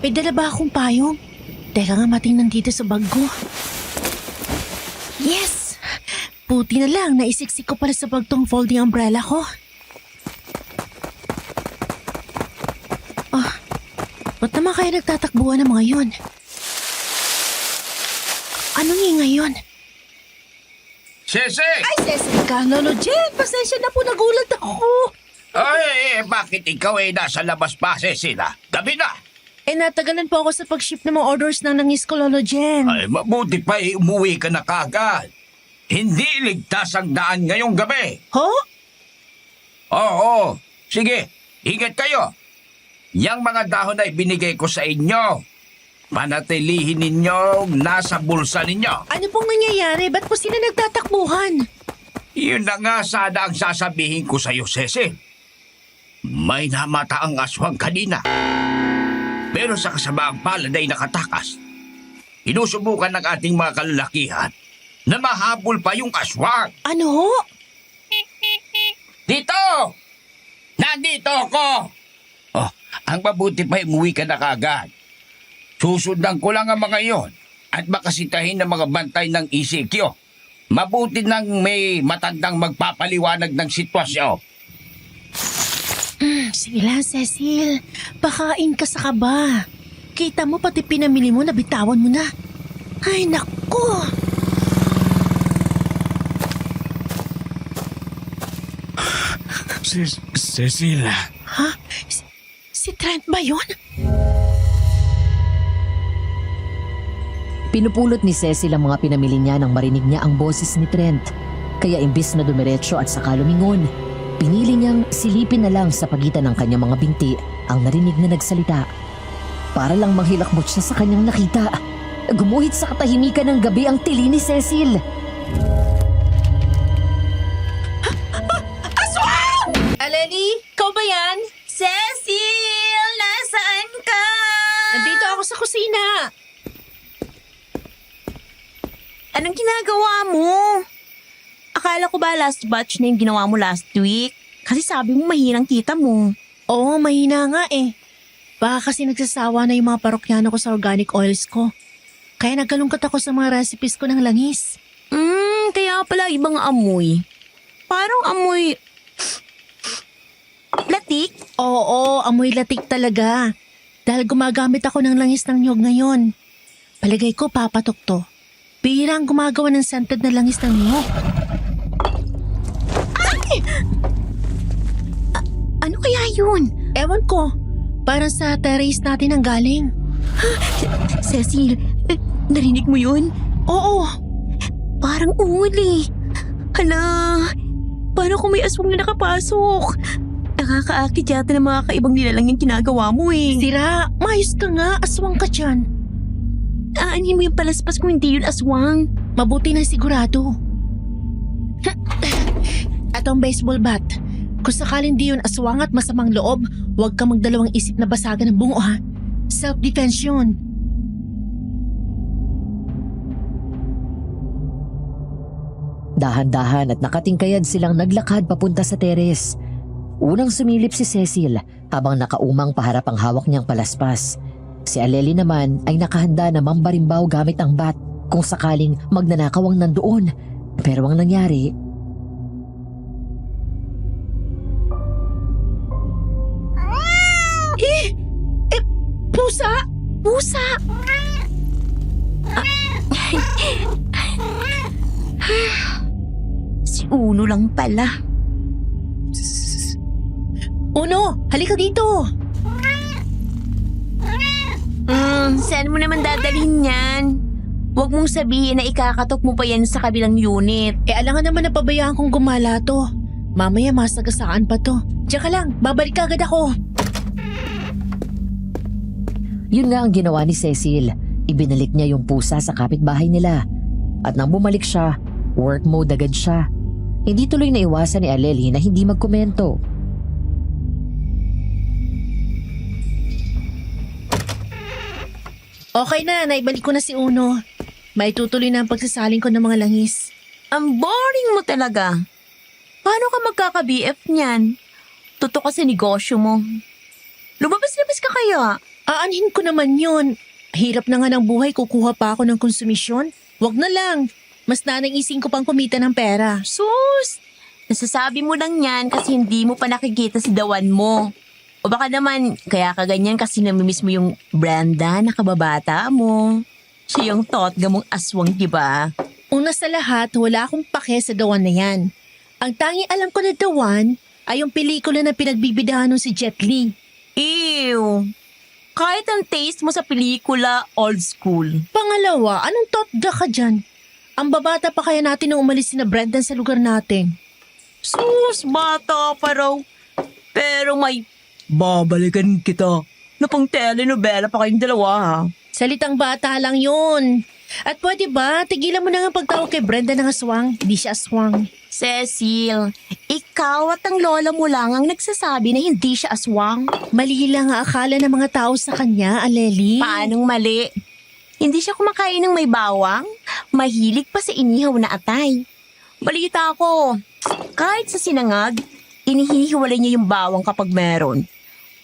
May dala ba akong payong? Teka nga, matingnan dito sa bag ko. Yes! Puti na lang, naisiksik ko pala sa bag tong folding umbrella ko. Ba't naman kaya nagtatakbuhan ng mga yun? Anong ingay yun? Sisi! Ay, Cecil ka, Lolo Jen! Pasensya na po, nagulat ako. Ay, bakit ikaw nasa labas pa, Cecilia? Gabi na! Natagalan po ako sa pag-ship ng mga orders ng nangis ko, Lolo Jen. Ay, mabuti pa umuwi ka na kagad. Hindi ligtas ang daan ngayong gabi. Ho? Oo, sige, ingat kayo. Yang mga dahon ay binigay ko sa inyo. Panatilihin ninyo nasa bulsa ninyo. Ano pong nangyayari? Ba't po sila nagtatakbuhan? Yun na nga sana ang sasabihin ko sa iyo, Cecil. May namata ang aswang kanina. Pero sa kasamaang palad ay nakatakas. Inusubukan ng ating mga kalalakihan na mahabol pa yung aswang. Ano ho? Dito! Nandito ako! Oh, ang mabuti pa umuwi ka na kagad. Susundan ko lang ang mga iyon at makasitahin ng mga bantay ng ECQ. Mabuti nang may matandang magpapaliwanag ng sitwasyon. Sige lang, Cecil. Pakain ka sa kaba. Kita mo pati pinamili mo, nabitawan mo na. Ay, naku! Cecil. Ha? Si Trent ba yun? Pinupulot ni Cecil ang mga pinamili niya nang marinig niya ang boses ni Trent. Kaya imbis na dumiretso at saka lumingon, pinili niyang silipin na lang sa pagitan ng kanyang mga binti ang narinig na nagsalita. Para lang manghilakbot siya sa kanyang nakita. Gumuhit sa katahimikan ng gabi ang tili ni Cecil. Aleli, ikaw ba yan? Cecil! Nasaan ka? Nandito ako sa kusina. Anong ginagawa mo? Akala ko ba last batch na yung ginawa mo last week? Kasi sabi mo mahirang kita mo. Oo, mahina nga eh. Baka kasi nagsasawa na yung mga parokyano ko sa organic oils ko. Kaya nagkalungkot ako sa mga recipes ko ng langis. Kaya pala ibang amoy. Parang amoy... latik? Oo, amoy latik talaga. Dahil gumagamit ako ng langis ng niyog ngayon. Palagay ko papatok to. Bihira ang gumagawa ng scented na langis ng niyog. Ay! Ano kaya yun? Ewan ko, parang sa terrace natin ang galing. Cecil, narinig mo yun? Oo, Parang uli. Hala, paano kung may aswang na nakapasok? Nakakaakit yata ng mga kaibang nilalang yung ginagawa mo eh. sira, mayos ka nga, aswang ka dyan. Aanin mo yung palaspas kung hindi yun aswang. Mabuti na sigurado. Atong baseball bat. Kung sakaling di yun aswang at masamang loob, huwag ka magdalawang isip na basagan ng bungo ha. Self-defense yun. Dahan-dahan at nakatingkayad silang naglakad papunta sa teres. Unang sumilip si Cecil habang nakaumang paharap ang hawak niyang palaspas. Si Aleli naman ay nakahanda na mambarimbaw gamit ang bat kung sakaling magnanakaw ang nandoon. Pero ang nangyari... Pusa! Pusa! Si Uno lang pala. Uno, halika dito! Saan mo naman dadalhin yan? Huwag mong sabihin na ikakatok mo pa yan sa kabilang unit. Alangan naman na pabayaan kong gumala to. Mamaya masagasaan pa to. Diyan ka lang, babalik agad ako. Yun nga ang ginawa ni Cecil. Ibinalik niya yung pusa sa kapitbahay nila. At nang bumalik siya, work mode agad siya. Hindi tuloy na iwasan ni Aleli na hindi magkomento. Okay na, naibalik ko na si Uno. May tutuloy na ang pagsasaling ko ng mga langis. Ang boring mo talaga. Paano ka magkaka-BF niyan? Tutok ka sa negosyo mo. Lumabas-labas ka kaya? Aanhin ko naman yun. Hirap na nga ng buhay, kukuha pa ako ng konsumisyon. Wag na lang. Mas nanaisin ko pang kumita ng pera. Sus! Nasasabi mo lang yan kasi hindi mo pa nakikita si dawan mo. O baka naman, kaya ka ganyan kasi namimiss mo yung Brenda na kababata mo. Siya yung totga mong aswang, di ba? Una sa lahat, wala akong pake sa dawan na yan. Ang tanging alam ko na dawan ay yung pelikula na pinagbibidahan nun si Jet Li. Ew! Kahit ang taste mo sa pelikula, old school. Pangalawa, anong totga ka dyan? Ang babata pa kaya natin nung umalis si na Brendan sa lugar natin. Sus, bata pa raw. Pero may babalikan kita na pang telenovela pa kayong dalawa, ha? Salitang bata lang yun. At pwede ba, tigilan mo na nga pagtawag kay Brenda ng aswang. Hindi siya aswang. Cecil, ikaw at ang lola mo lang ang nagsasabi na hindi siya aswang. Mali lang ang akala ng mga tao sa kanya, Aleli. Paanong mali? Hindi siya kumakain ng may bawang? Mahilig pa sa inihaw na atay. Balita ko, kahit sa sinangag, inihihiwalay niya yung bawang kapag meron.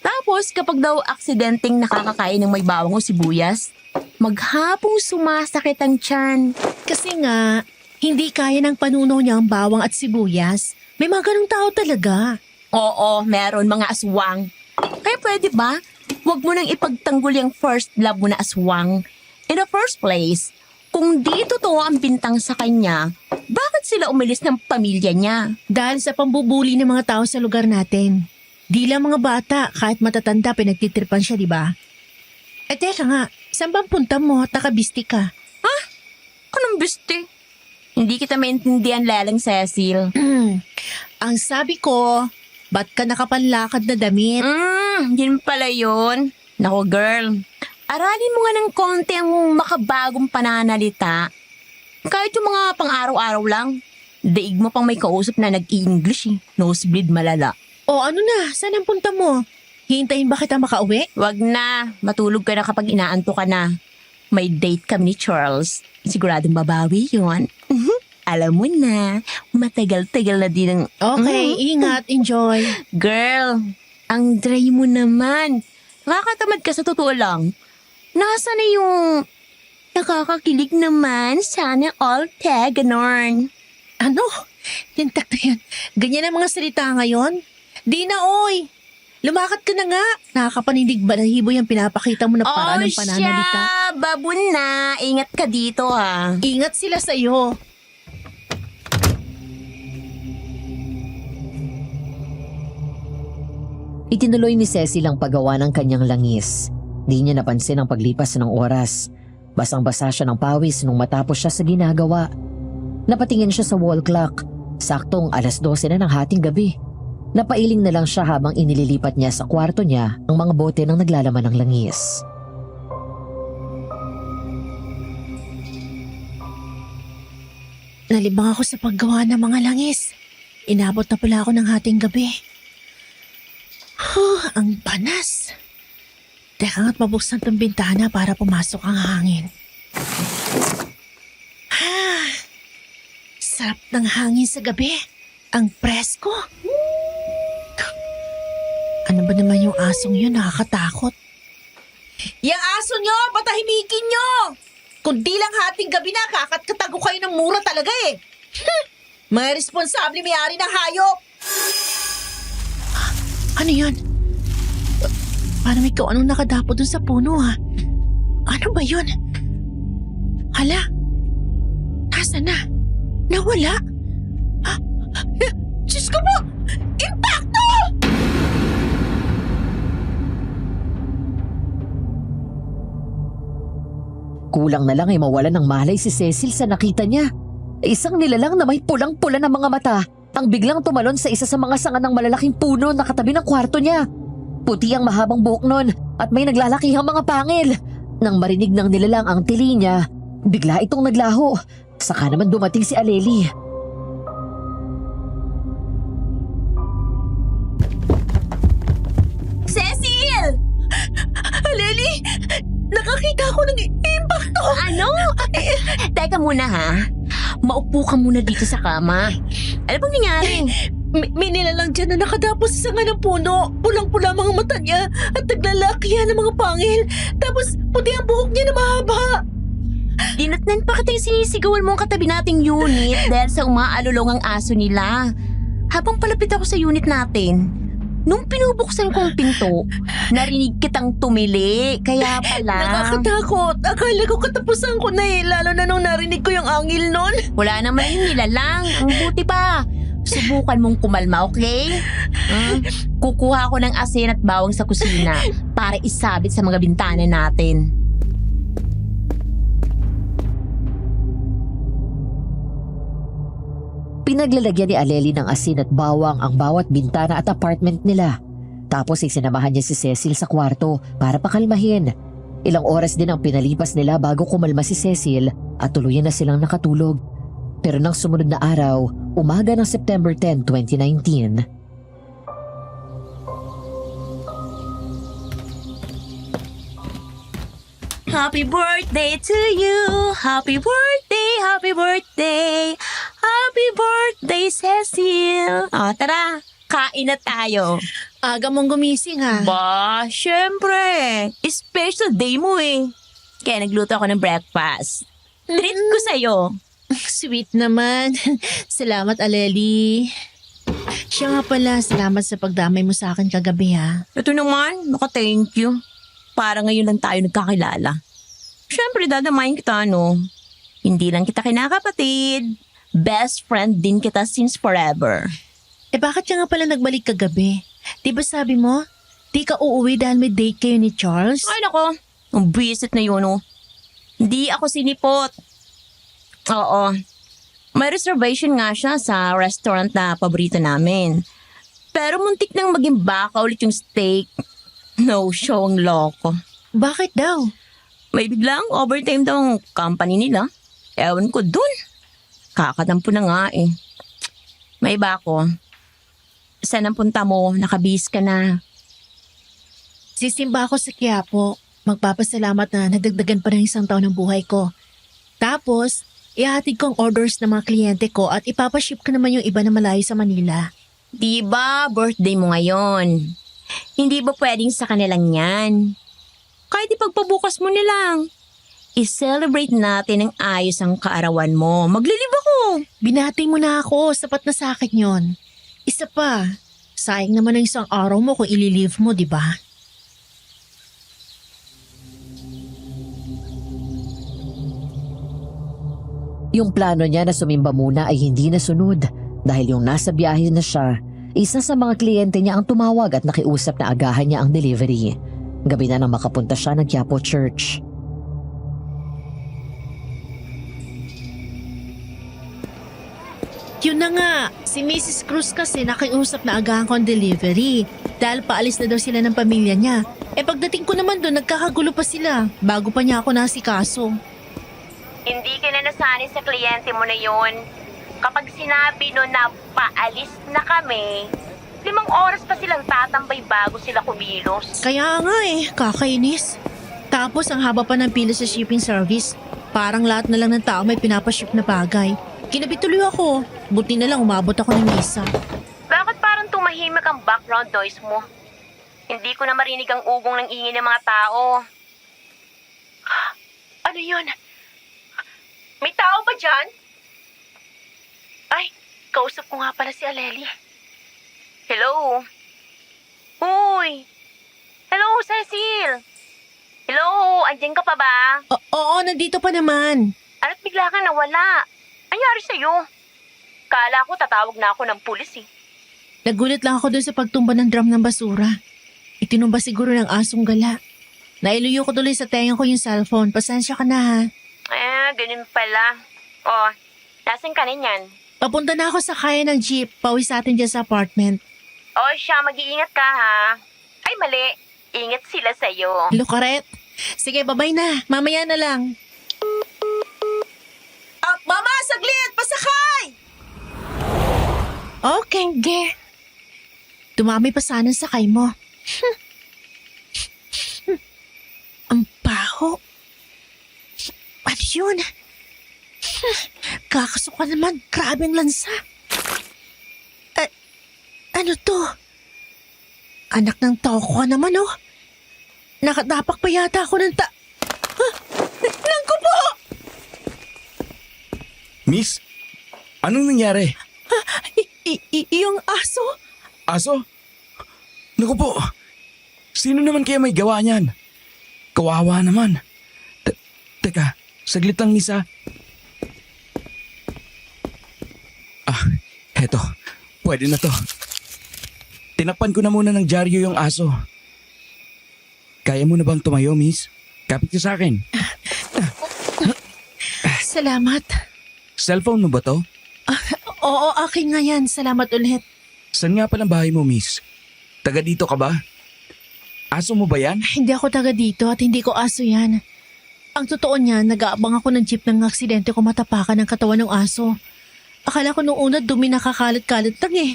Tapos kapag daw aksidenteng nakakakain ng may bawang o sibuyas, maghapong sumasakit ang tiyan. Kasi nga, hindi kaya ng panunaw niya ang bawang at sibuyas. May mga ganong tao talaga. Oo, meron mga aswang. Kaya pwede ba, huwag mo nang ipagtanggol yung first love mo na aswang. In the first place, kung di totoo ang bintang sa kanya, bakit sila umalis ng pamilya niya? Dahil sa pambubuli ng mga tao sa lugar natin. Di lang mga bata, kahit matatanda, pinagtitripan siya, di ba? Eh teka nga, saan bang punta mo? Takabiste ka. Anong biste? Hindi kita maintindihan, Lalang Cecil. Ang sabi ko, ba't ka nakapanlakad na damit? Yun pala yun. Nako girl, aralin mo nga ng konti ang makabagong pananalita. Kahit yung mga pang-araw-araw lang, daig mo pang may kausap na nag-i-English eh. Nosebleed malala. O ano na, saan ang punta mo? Hihintayin ba kita makauwi? Wag na, matulog ka na kapag inaanto ka na. May date kami ni Charles. Siguradong babawi yun. Alam mo na, matagal-tagal na din ang... Okay, ingat, enjoy. Girl, ang dry mo naman. Nakakatamad ka sa totoo lang. Nasaan na yung nakakakilig naman? Sana all ganon. Ano? Tintak na yan. Ganyan ang mga salita ngayon? Di na, oy! Lumakad ka na nga. Nakakapanindig balahibo yung pinapakita mo na paraan ng pananalita. siya! Babon na! Ingat ka dito, ha? Ingat sila sa'yo. Itinuloy ni Cecil ang paggawa ng kanyang langis. Di niya napansin ang paglipas ng oras. Basang-basa siya ng pawis nung matapos siya sa ginagawa. Napatingin siya sa wall clock. Saktong 12:00 na ng hating gabi. Napailing na lang siya habang inililipat niya sa kwarto niya ang mga bote ng naglalaman ng langis. Nalibang ako sa paggawa ng mga langis. Inabot na pala ako ng hating gabi. Ang panas. Teka nga't mabuksan tong bintana para pumasok ang hangin. Sarap ng hangin sa gabi. Ang presko. Ano ba naman yung asong yun? Nakakatakot. Yang aso nyo! Patahimikin nyo! Kundi lang hating gabi na, katago kayo ng mura talaga eh. Mga responsable may-ari ng hayop. Ano yun? Parang ikaw anong nakadapo dun sa puno ha? Ano ba yun? Hala? Nasaan na? Nawala? Diyos ko po! Impacto! Kulang na lang ay mawalan ng malay si Cecil sa nakita niya. Isang nilalang na may pulang-pula ng mga mata ang biglang tumalon sa isa sa mga sanga ng malalaking puno na katabi ng kwarto niya. Puti ang mahabang buhok nun at may naglalakihang mga pangil. Nang marinig ng nilalang ang tili niya, bigla itong naglaho. Saka naman dumating si Aleli. Cecil! Aleli! Nakakita ako ng impacto! Ano? Teka muna, ha? Maupo ka muna dito sa kama. Ano bang nangyari? May nilalang dyan na nakadapos sa sanga ng puno. Pulang-pula mga mata niya at naglalaki yan ng mga pangil. Tapos puti ang buhok niya na mahaba. Dinatnan pa kitang sinisigawan mo ang katabi nating unit dahil sa umaalulong ang aso nila. Habang palapit ako sa unit natin, nung pinubuksan ko ang pinto, narinig kitang tumili. Kaya pala... Nakakatakot. Akala ko katapusan ko na eh. Lalo na nung narinig ko yung angil nun. Wala naman yung nilalang. Ang buti pa. Subukan mong kumalma, okay? Kukuha ako ng asin at bawang sa kusina para isabit sa mga bintana natin. Pinaglalagyan ni Aleli ng asin at bawang ang bawat bintana at apartment nila. Tapos isinamahan niya si Cecil sa kwarto para pakalmahin. Ilang oras din ang pinalipas nila bago kumalma si Cecil at tuluyan na silang nakatulog. Pero nang sumunod na araw, umaga ng September 10, 2019, Happy birthday to you! Happy birthday! Happy birthday! Happy birthday, Cecil! Tara, kain na tayo. Aga mong gumising ha. Ba, syempre. Special day mo eh. Kaya nagluto ako ng breakfast. Treat ko sa'yo. Sweet naman. Salamat, Aleli. Siya nga pala, salamat sa pagdamay mo sa akin kagabi ha. Ito naman, thank you. Para ngayon lang tayo nagkakilala. Syempre, dadamayin kita, no? Hindi lang kita kinakapatid. Best friend din kita since forever. Bakit siya nga pala nagbalik kagabi? Di ba sabi mo, di ka uuwi dahil may date kayo ni Charles? Ay, nako. Ang visit na yun, oh. Hindi ako sinipot. Oo. May reservation nga siya sa restaurant na paborito namin. Pero muntik nang maging baka ulit yung steak. No show ang loko. Bakit daw? May biglang overtime daw ang company nila. Ewan ko dun. Kakatampo na nga eh. May iba ako. Saan ang punta mo? Nakabihis ka na. Sisimba ako sa Quiapo. Magpapasalamat na nadagdagan pa ng isang taon ng buhay ko. Tapos, ihatid ko ang orders ng mga kliyente ko at ipapaship ko naman yung iba na malayo sa Manila. Diba, birthday mo ngayon? Hindi ba pwedeng sa kanilang yan? Kahit ipagpabukas mo nilang. I-celebrate natin ng ayos ang kaarawan mo. Maglilib ako. Binati mo na ako. Sapat na sa akin yon. Isa pa, sayang naman ang isang araw mo kung ililive mo, di ba? yung plano niya na sumimba muna ay hindi nasunod dahil yung nasa biyahe na siya, isa sa mga kliyente niya ang tumawag at nakiusap na agahan niya ang delivery. Gabi na nang makapunta siya ng Quiapo Church. Yun na nga, si Mrs. Cruz kasi nakiusap na agahan ko ang delivery dahil paalis na daw sila ng pamilya niya. Pagdating ko naman doon, nagkakagulo pa sila bago pa niya ako nasikaso. Hindi ka na nasanay sa kliyente mo na yon. Kapag sinabi no na paalis na kami, 5 oras pa silang tatambay bago sila kumilos. Kaya nga kakainis. Tapos ang haba pa ng pila sa shipping service. Parang lahat na lang ng tao may pinapaship na bagay. Kinabituloy ako. Buti na lang umabot ako ng misa. Bakit parang tumahimik ang background noise mo? Hindi ko na marinig ang ugong ng ingin ng mga tao. Ano yun? May tao ba dyan? Ay, kausap ko nga pala si Aleli. Hello? Uy! Hello, Cecil! Hello, andyan ka pa ba? Oo, nandito pa naman. Ano't bigla kang nawala? Anyari sa'yo? Kala ko tatawag na ako ng pulis eh. Nagulat lang ako doon sa pagtumba ng drum ng basura. Itinumba siguro ng asong gala. Nailuyo ko tuloy sa tenga ko yung cellphone. Pasensya ka na ha. Ganun pala. Oh, nasan ka na yan? Papunta na ako sa kaya ng jeep. Pauwi sa atin dyan sa apartment. Oh, siya, mag-iingat ka ha. Ay, mali. Ingat sila sa'yo. Lukaret. Sige, babay na. Mamaya na lang. Mama, saglit! Pasakay! Okay, ge. Dumami pa sana ang sakay mo. Ang baho. Ano yun? Kakasuka naman. Grabe ang lansa. Ano to? Anak ng toko ka naman, oh. Nakatapak pa yata ako ng Nangko po! Miss, anong nangyari? Yung aso? Aso? Naku po, sino naman kaya may gawa niyan? Kawawa naman. Teka, saglit lang, Miss, ah. Heto, pwede na to. Tinakpan ko na muna ng dyaryo yung aso. Kaya mo na bang tumayo, Miss? Kapit ka sa akin. Salamat. Cellphone mo ba to? Oo, akin nga yan. Salamat ulit. Saan nga palang bahay mo, Miss? Taga dito ka ba? Aso mo ba yan? Hindi ako taga dito at hindi ko aso yan. Ang totoo niyan, nag-aabang ako ng jeep ng aksidente ko matapakan ng katawan ng aso. Akala ko nung una dumi nakakalat-kalat lang eh.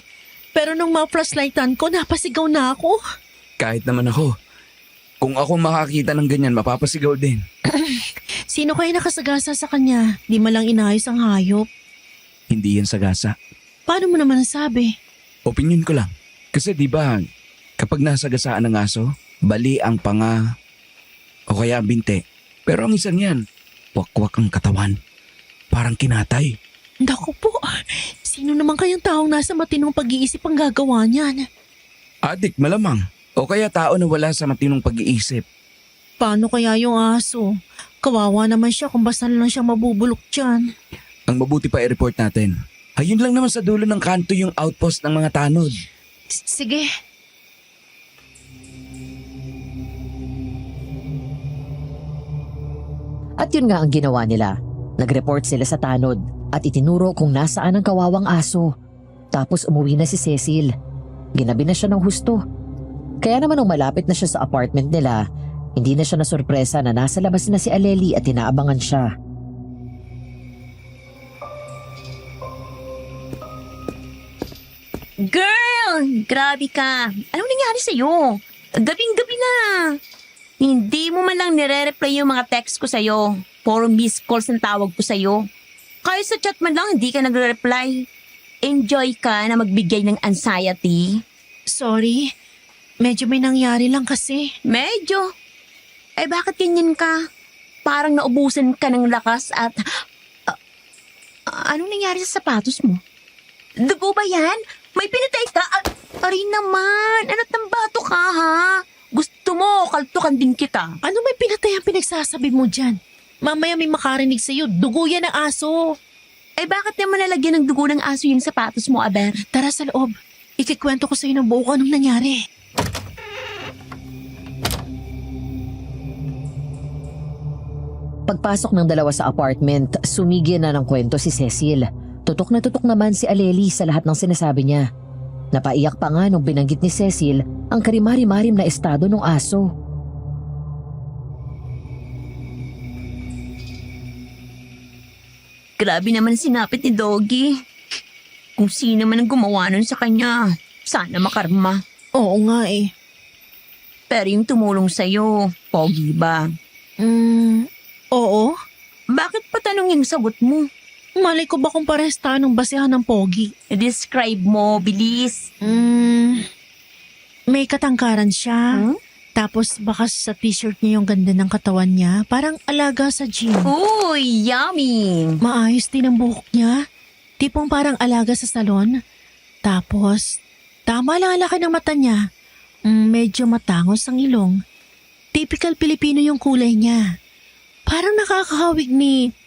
Pero nung ma-flashlightan ko, napasigaw na ako. Kahit naman ako. Kung ako makakita ng ganyan, mapapasigaw din. Sino kaya nakasagasa sa kanya? Di malang inayos ang hayop. Hindi yan sagasa. Paano mo naman nasabi? Opinion ko lang. Kasi di ba, kapag nasagasaan ng aso, bali ang panga o kaya ang binte. Pero ang isang yan, wakwak ang katawan. Parang kinatay. Naku po, sino naman kayang taong nasa matinong pag-iisip ang gagawa niyan? Adik malamang. O kaya tao na wala sa matinong pag-iisip. Paano kaya yung aso? Kawawa naman siya kung basta lang siya mabubulok dyan. Ang mabuti pa i-report natin. Ayun lang naman sa dulo ng kanto yung outpost ng mga tanod. Sige. At yun nga ang ginawa nila. Nag-report sila sa tanod at itinuro kung nasaan ang kawawang aso. Tapos umuwi na si Cecil. Ginabi na siya ng husto. Kaya naman nung malapit na siya sa apartment nila, hindi na siya nasurpresa na nasa labas na si Aleli at inaabangan siya. Girl! Grabe ka. Anong nangyari sa'yo? Gabing-gabi na. Hindi mo man lang nire-reply yung mga text ko sa'yo. Puro missed calls ang tawag ko sa'yo. Kahit sa chat man lang, hindi ka nagre-reply. Enjoy ka na magbigay ng anxiety. Sorry. Medyo may nangyari lang kasi. Medyo. Eh bakit ganyan ka? Parang naubusan ka ng lakas at... anong nangyari sa sapatos mo? Dugo ba yan? May pinatay ka? Aray naman, ano tambato ka ha? Gusto mo, kaltukan din kita. Ano may pinatay ang pinagsasabi mo dyan? Mamaya may makarinig sa'yo. Dugo yan ng aso. Eh bakit naman nalagyan ng dugo ng aso yung sapatos mo, Aber? Tara sa loob. Ikikwento ko sa'yo ng buo kung anong nangyari. Pagpasok ng dalawa sa apartment, sumigil na ng kwento si Cecil. Tutok na tutok naman si Aleli sa lahat ng sinasabi niya. Napaiyak pa nga nung binanggit ni Cecil ang karimari-marim na estado ng aso. Grabe naman sinapit ni Doggy. Kung sino man ang gumawa nun sa kanya, sana makarma. Oo nga eh. Pero yung tumulong sa'yo, pogi ba? Oo. Bakit pa tanong yung sagot mo? Malay ko ba kung pares tayo ng basehan ng pogi? Describe mo, bilis. May katangkaran siya. Hmm? Tapos baka sa t-shirt niya yung ganda ng katawan niya. Parang alaga sa gym. Uy, yummy! Maayos din ang buhok niya. Tipong parang alaga sa salon. Tapos, tama lang ang laki ng mata niya. Medyo matangos ang ilong. Typical Pilipino yung kulay niya. Parang nakakahawig ni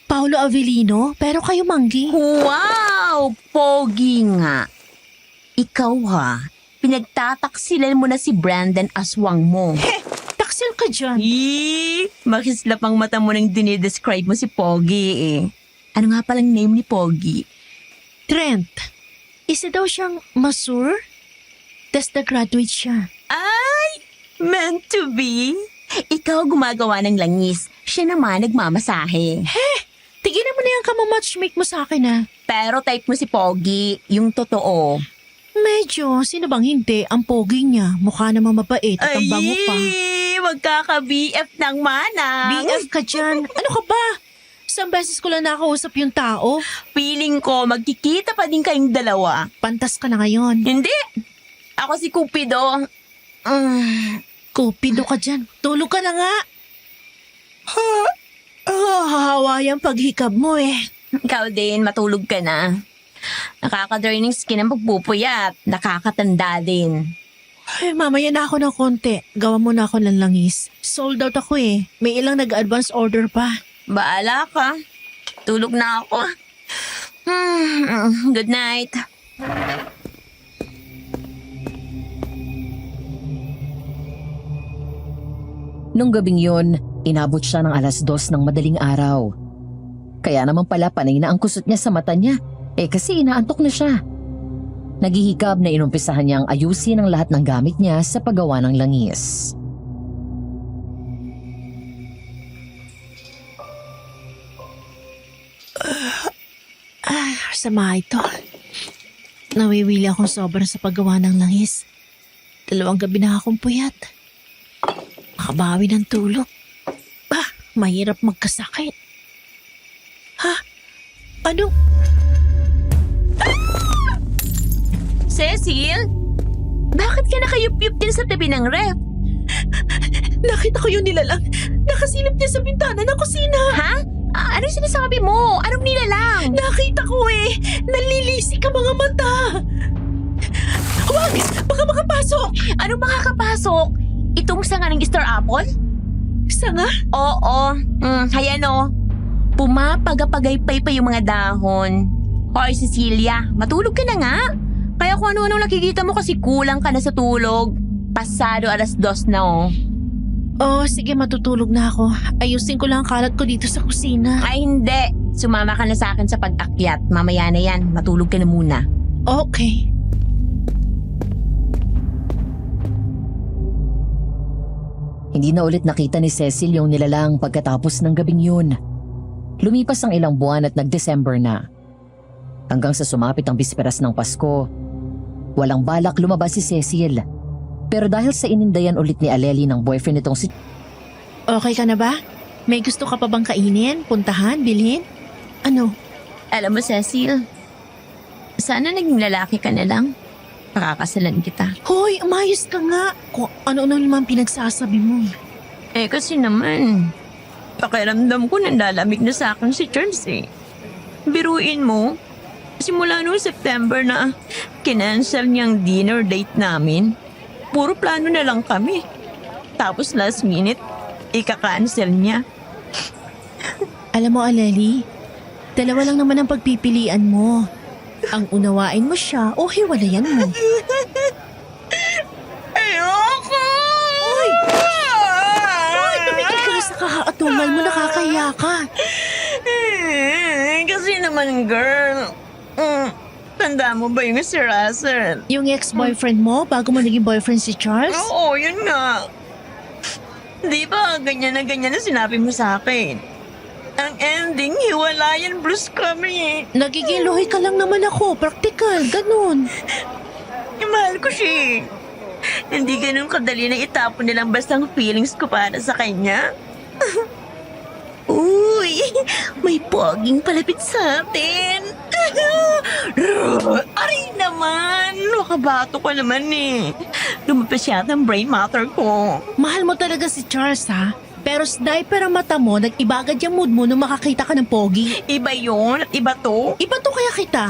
Paolo Avellino, pero kayo manggi. Wow! Pogi nga. Ikaw ha, pinagtataksilan mo na si Brandon Aswang mo. Taksil ka dyan. Makislap ang mata mo nang dinidescribe mo si Pogi eh. Ano nga palang name ni Pogi? Trent. Isa daw siyang masur. Tas na-graduate siya. Ay! Meant to be? Ikaw gumagawa ng langis. Siya naman nagmamasahe. Tigilan mo na yung kamamatchmake mo sa akin, ha? Pero type mo si Pogi, yung totoo. Medyo, sino bang hindi? Ang pogi niya, mukha namang mabait at ang bango pa. Magkaka-BF ng manang. BF ka dyan. Ano ka ba? Isang beses ko lang nakausap yung tao. Feeling ko, magkikita pa din kayong dalawa. Pantas ka na ngayon. Hindi. Ako si Cupido. Kupido ka dyan. Tulog ka na nga. Hahawa yung paghikab mo eh. Ikaw din, matulog ka na. Nakaka-draining skin ang pagpupuyat. Nakakatanda din. Ay, mamaya na ako ng konti. Gawa mo na ako ng langis. Sold out ako eh. May ilang nag-advance order pa. Baala ka. Tulog na ako. Good night. Nung gabing yun, inabot siya ng 2:00 ng madaling araw. Kaya naman pala panay na ang kusot niya sa mata niya. Kasi inaantok na siya. Naghihikab na inumpisahan niyang ayusin ang lahat ng gamit niya sa paggawa ng langis. Sama ito. Nawiwili akong sobra sa paggawa ng langis. 2 gabi na akong puyat. Makabawi ng tulog. Mahirap magkasakit. Ano? Cecil? Bakit ka nakayup-yup din sa tabi ng ref? Nakita ko yung nilalang. Nakasilip niya sa bintana ng kusina. Ha? Anong sinasabi mo? Anong nilalang? Nakita ko eh. Nalilisik ang mga mata. Huwag! Baka makapasok. Anong makakapasok? Itong sanga ng Star Apple? Sanga? Oo. Hayan o. Pumapagapagaypay pa yung mga dahon. Hoy, Cecilia, matulog ka na nga. Kaya kung ano-ano nakikita mo kasi kulang ka na sa tulog. Pasado 2:00 na oh. Sige, matutulog na ako. Ayusin ko lang ang kalat ko dito sa kusina. Ay hindi. Sumama ka na sa akin sa pag-akyat. Mamaya na yan. Matulog ka na muna. Okay. Hindi na ulit nakita ni Cecil yung nilalang pagkatapos ng gabing yun. Lumipas ang ilang buwan at nag-December na. Hanggang sa sumapit ang bisperas ng Pasko, walang balak lumabas si Cecil. Pero dahil sa inindayan ulit ni Aleli ng boyfriend nitong si... Okay ka na ba? May gusto ka pa bang kainin, puntahan, bilhin? Ano? Alam mo, Cecil, sana naging lalaki ka na lang. Pakakasalan kita. Hoy, umayos ka nga. Kung ano-ano naman pinagsasabi mo. Kasi naman, pakiramdam ko nanlalamig na sa akin si Charles eh. Biruin mo, simula noong September na kinancel niyang dinner date namin. Puro plano na lang kami. Tapos last minute, ika-cancel niya. Alam mo, Aleli, 2 lang naman ang pagpipilian mo. Ang unawain mo siya o hiwalayan mo. Ayoko! Hoy, tumigil ka na sa kakaatungal mo, nakakahiya ka. Kasi naman, girl. Tanda mo ba yung si Russell? Yung ex-boyfriend mo bago mo naging boyfriend si Charles? Oo, yun nga. Di ba, ganyan na sinabi mo sa akin. Ang ending, hiwalayan blues kami. Nagiging luhi ka lang naman ako, praktikal, ganun. Mahal ko siya. Hindi ganun kadali na itapon nilang bastang feelings ko para sa kanya. Uy, may poging palapit sa atin. Aray naman, nakabato ka naman eh. Lumabas yata ang brain matter ko. Mahal mo talaga si Charles, ha? Pero sa diaper ang mata mo, nag-iba agad yung mood mo nung makakita ka ng pogi. Iba yun at iba to. Iba to kaya kita.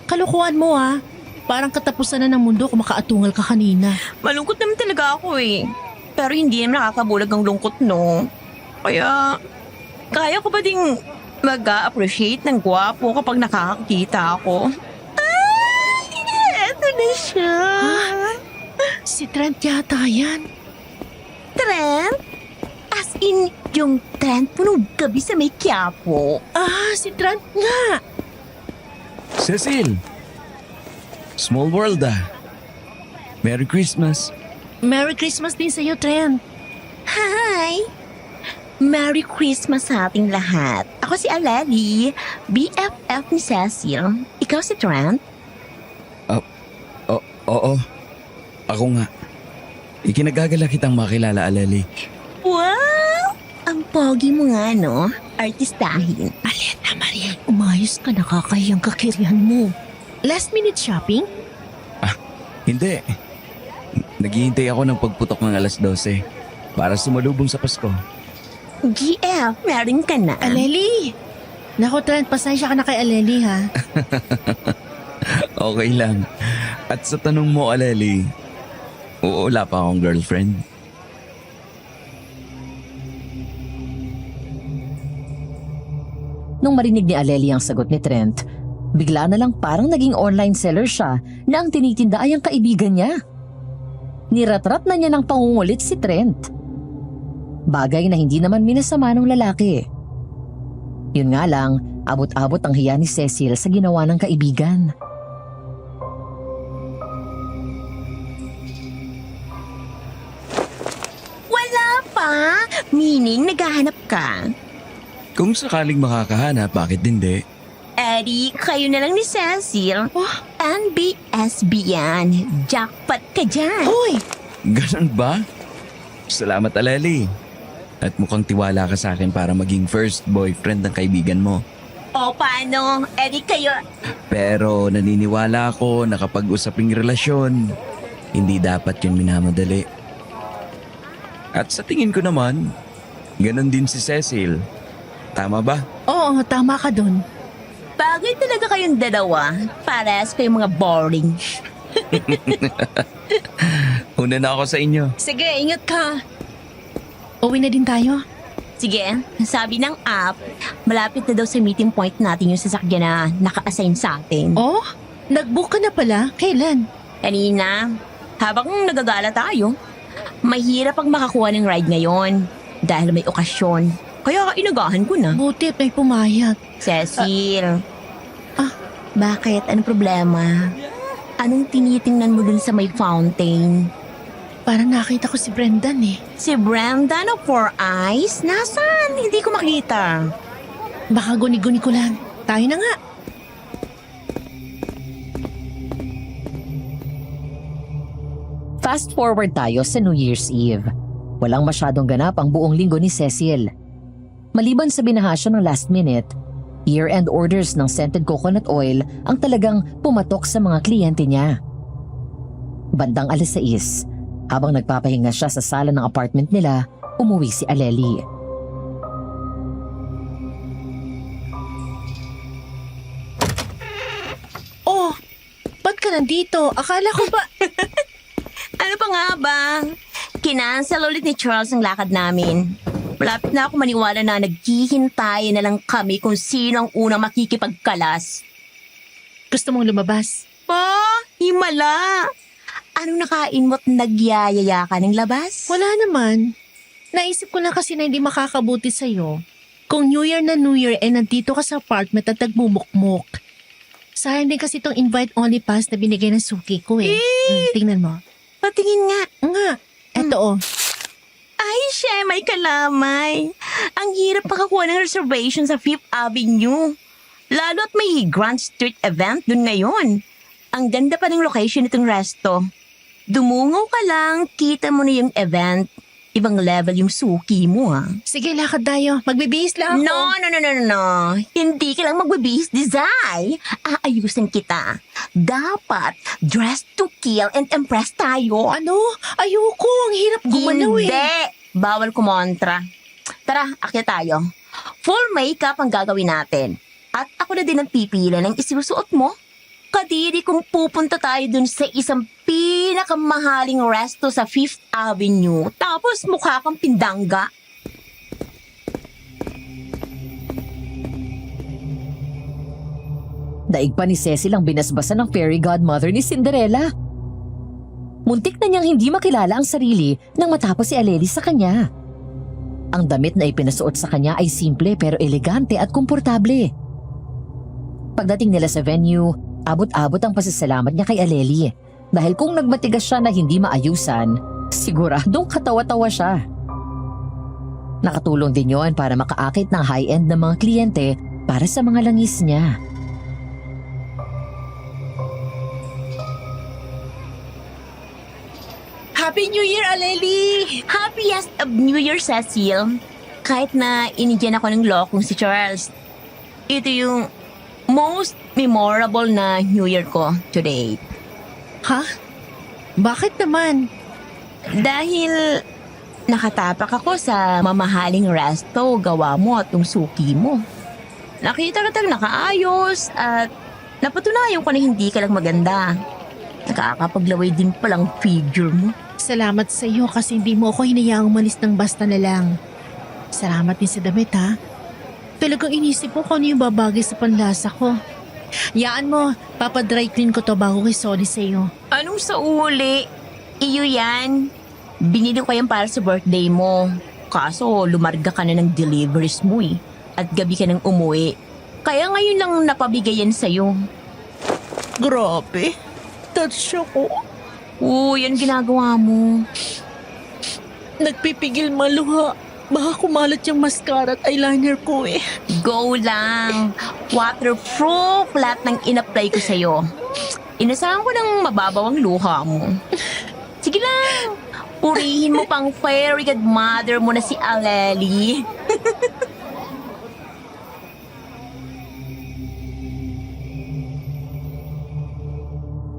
Kalukuhan mo, ha? Parang katapusan na ng mundo kung makaatungal ka kanina. Malungkot naman talaga ako eh. Pero hindi naman nakakabulag ang lungkot, no? Kaya, kaya ko ba ding mag-a-appreciate ng gwapo kapag nakakakita ako? Eto na siya. Si Trent yata yan. Trent? As in, yung Trent po nung gabi sa may Quiapo. Si Trent nga. Cecil! Small world Merry Christmas. Merry Christmas din sa'yo, Trent. Hi! Merry Christmas sa ating lahat. Ako si Aleli, BFF ni Cecil. Ikaw si Trent? Oo. Ako nga. Ikinagagala kitang makilala, Aleli. Wow! Ang pogi mo nga, no? Artistahin. Ay, Ayos ka, nakakahiyang kakirihan mo. Last minute shopping? Hindi. Naghihintay ako ng pagputok ng alas 12 para sumalubong sa Pasko. GF, meron ka na. Aleli! Naku, Trent, pasensya ka na kay Aleli, ha? Okay lang. At sa tanong mo, Aleli, wala pa akong girlfriend. Nung marinig ni Aleli ang sagot ni Trent, bigla na lang parang naging online seller siya na ang tinitinda ay ang kaibigan niya. Niratrat na niya ng pangungulit si Trent. Bagay na hindi naman minasama ng lalaki. Yun nga lang, abot-abot ang hiya ni Cecil sa ginawa ng kaibigan. Wala pa? Meaning, naghahanap ka? Kung sakaling makakahanap, bakit hindi? Eddie, kayo na lang ni Cecil. NBSB yan. Jackpot ka dyan. Hoy! Ganun ba? Salamat, Aleli. At mukhang tiwala ka sa akin para maging first boyfriend ng kaibigan mo. O paano? Eddie, kayo... Pero naniniwala ako na kapag usaping relasyon, hindi dapat yun minamadali. At sa tingin ko naman, ganun din si Cecil. Tama ba? Oo, tama ka dun. Bagay talaga kayong dalawa. Parehas kayong mga boring. Una na ako sa inyo. Sige, ingat ka. Uwi na din tayo. Sige, sabi ng app, malapit na daw sa meeting point natin yung sasakyan na naka-assign sa atin. Oh, nag-book ka na pala? Kailan? Kanina, habang nagagala tayo, mahirap pag makakuha ng ride ngayon dahil may okasyon. Kaya inagahan ko na. Buti at may pumayag. Cecil. Bakit? Anong problema? Anong tinitingnan mo dun sa may fountain? Parang nakita ko si Brendan eh. Si Brenda na Four Eyes? Nasaan? Hindi ko makita. Baka guni-guni ko lang. Tayo na nga. Fast forward tayo sa New Year's Eve. Walang masyadong ganap ang buong linggo ni Cecil. Maliban sa binahasya ng last minute, year-end orders ng scented coconut oil ang talagang pumatok sa mga kliyente niya. Bandang alas 6, habang nagpapahinga siya sa sala ng apartment nila, umuwi si Aleli. Oh, ba't ka nandito? Akala ko ba... Ano pa nga ba? Kinansel ulit ni Charles ang lakad namin. Malapit na ako maniwala na naghihintay na lang kami kung sino ang unang makikipagkalas. Gusto mong lumabas? Himala! Anong nakain mo't nagyayaya ka ng labas? Wala naman. Naisip ko na kasi na hindi makakabuti sa'yo. Kung New Year na New Year nandito ka sa apartment at nagmumukmuk. Sayang din kasi itong invite-only pass na binigay ng suki ko eh. Tingnan mo. Patingin nga. Nga, eto oh. Ay, may kalamay. Ang hirap makakuha ng reservation sa Fifth Avenue. Lalo at may Grand Street event dun ngayon. Ang ganda pa ng location nitong resto. Dumungaw ka lang, kita mo na yung event. Ibang level yung suki mo, ha? Sige, lakad tayo. Magbibihis lang ako. No. Hindi ka lang magbibihis, Dizay. Aayusin kita. Dapat dress to kill and impress tayo. Ano? Ayoko. Ang hirap gumalaw eh. Hindi. Bawal kumontra. Tara, akyat tayo. Full makeup ang gagawin natin. At ako na din ang pipili ng isinusuot mo. Kadiri kung pupunta tayo dun sa isang pinakamahaling resto sa Fifth Avenue. Tapos mukha kang pindangga. Daig pa ni Cecil ang binasbasan ng fairy godmother ni Cinderella. Muntik na niyang hindi makilala ang sarili nang matapos si Aleli sa kanya. Ang damit na ipinasuot sa kanya ay simple pero elegante at komportable. Pagdating nila sa venue, abot-abot ang pasasalamat niya kay Aleli dahil kung nagmatigas siya na hindi maayusan, siguradong katawa-tawa siya. Nakatulong din yon para makaakit ng high-end ng mga kliyente para sa mga langis niya. Happy New Year, Aleli! Happiest of New Year, Cecil. Kahit na inigyan ako ng lokong si Charles. Ito yung most memorable na New Year ko to date. Ha? Bakit naman? Dahil nakatapak ako sa mamahaling resto gawa mo at yung suki mo. Nakita kitang nakaayos at napatunayan ko na hindi ka lang maganda. Nakakapaglaway din palang figure mo. Salamat sa iyo kasi hindi mo ako hinayaang umalis ng basta na lang. Salamat din sa damit ha. Talagang inisip ko kung ano yung babagay sa panlasa ko. Yaan mo, papadry clean ko to bago kisoli sa iyo. Anong sa uli? Iyo yan. Binili ko yan para sa birthday mo. Kaso lumarga ka na ng deliveries mo eh. At gabi ka nang umuwi. Kaya ngayon lang napabigay yan sa'yo. Grabe. Touch ako. Yan ginagawa mo. Nagpipigil maluha. Baka kumalat yung mascara at eyeliner ko eh. Go lang. Waterproof lahat ng in-apply ko sa'yo. Inasahan ko ng mababaw ang luha mo. Sige lang. Purihin mo pang fairy godmother mo na si Aleli.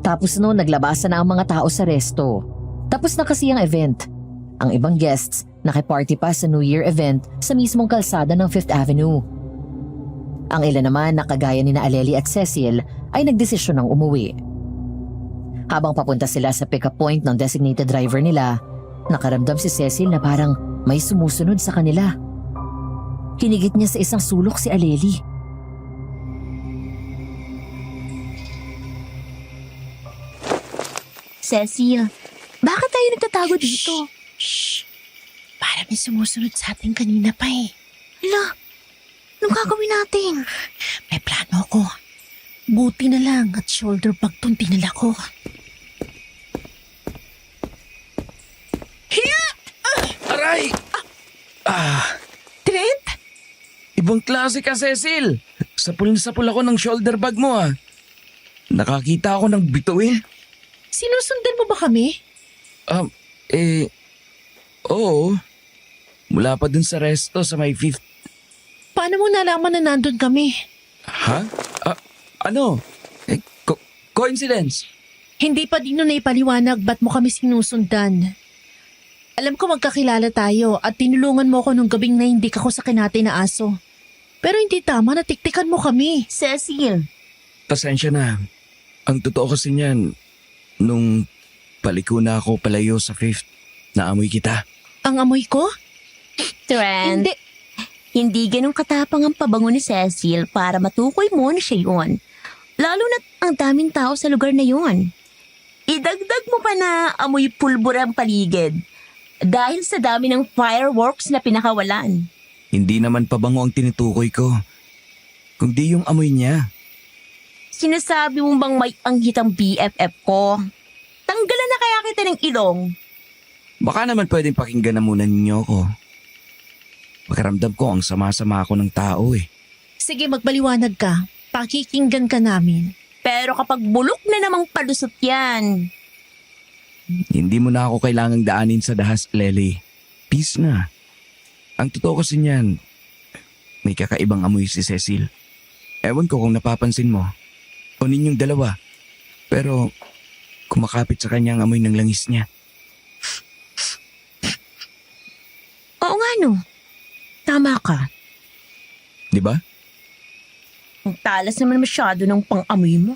Tapos noon naglabasan na ang mga tao sa resto. Tapos na kasi ang event. Ang ibang guests nakiparty pa sa New Year event sa mismong kalsada ng 5th Avenue. Ang ilan naman na kagaya ni na Aleli at Cecil ay nagdesisyon ng umuwi. Habang papunta sila sa pick-up point ng designated driver nila, nakaramdam si Cecil na parang may sumusunod sa kanila. Hinigit niya sa isang sulok si Aleli. Cecil, bakit tayo nagtatago dito? Shh! Para may sumusunod sa atin kanina pa eh. Hala, anong gagawin natin? May plano ko. Buti na lang at shoulder bag tong dinala ko. Aray! Trent? Ibang klase ka, Cecil. Sapul na sapul ako ng shoulder bag mo ah. Nakakita ako ng bituin. Sinusundan mo ba kami? Oo. Mula pa dun sa resto sa may 5th. Paano mo nalaman na nandun kami? Ha? Ano? Coincidence? Hindi pa din nun naipaliwanag ba't mo kami sinusundan. Alam ko magkakilala tayo at tinulungan mo ako nung gabing nahindik ako sa kinatay na aso. Pero hindi tama na tiktikan mo kami. Cecil, Pasensya na. Ang totoo kasi niyan, nung paliko na ako palayo sa 5th, naamoy kita. Ang amoy ko? Trent, Hindi. hindi ganun katapang ang pabango ni Cecil para matukoy mo na siya yun. Lalo na't ang daming tao sa lugar na yun. Idagdag mo pa na amoy pulbura ang paligid dahil sa dami ng fireworks na pinakawalan. Hindi naman pabango ang tinutukoy ko, kundi yung amoy niya. Sinasabi mo bang may anghitang BFF ko? Tanggalan na kaya kita ng ilong. Baka naman pwedeng pakinggan na muna ninyo ako. Pakiramdam ko ang sama-sama ako ng tao eh. Sige, magbaliwanag ka. Pakikinggan ka namin. Pero kapag bulok na namang palusot yan, Hindi mo na ako kailangang daanin sa dahas, Lely. Peace na. Ang totoo kasi niyan, may kakaibang amoy si Cecil. Ewan ko kung napapansin mo. O ninyong dalawa. Pero kumakapit sa kanya ang amoy ng langis niya. oo nga no. Tama ka. Di ba? Ang talas naman masyado ng pang-amoy mo.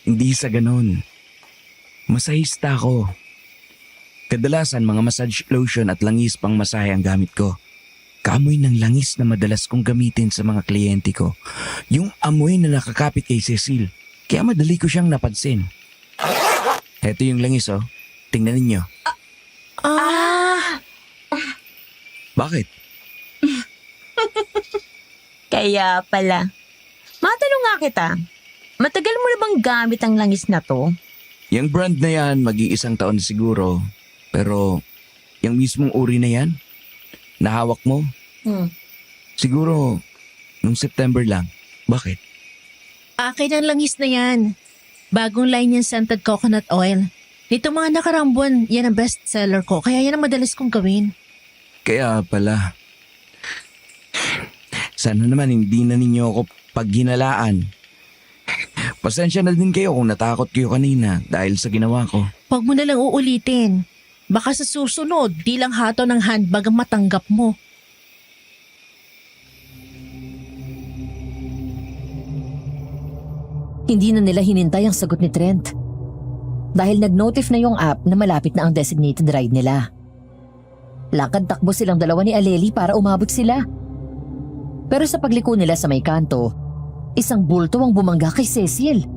Hindi sa ganon. Masahista ako. Kadalasan mga massage lotion at langis pang masahe ang gamit ko. Kaamoy ng langis na madalas kong gamitin sa mga kliyente ko. Yung amoy na nakakapit kay Cecil. Kaya madali ko siyang napansin. Heto yung langis oh. Tingnan ninyo. Bakit? Kaya pala. Matanong nga kita, matagal mo na bang gamit ang langis na to? Yung brand na yan, mag-iisang taon na siguro. Pero, yung mismong uri na yan, nahawak mo, siguro, nung September lang. Bakit? Akin ang langis na yan. Bagong line yung scented coconut oil. Nito mga nakaraang buwan, yan ang best seller ko. Kaya yan ang madalas kong gawin. Kaya pala. Sana naman hindi na ninyo ako paghinalaan. pasensya na din kayo kung natakot kayo kanina dahil sa ginawa ko. Huwag mo na lang uulitin. Baka sa susunod, di lang hato ng handbag ang matanggap mo. Hindi na nila hinintay ang sagot ni Trent. Dahil nag-notif na yung app na malapit na ang designated ride nila. Lakad-takbo silang dalawa ni Aleli para umabot sila. Pero sa pagliko nila sa may kanto, isang bulto ang bumangga kay Cecil.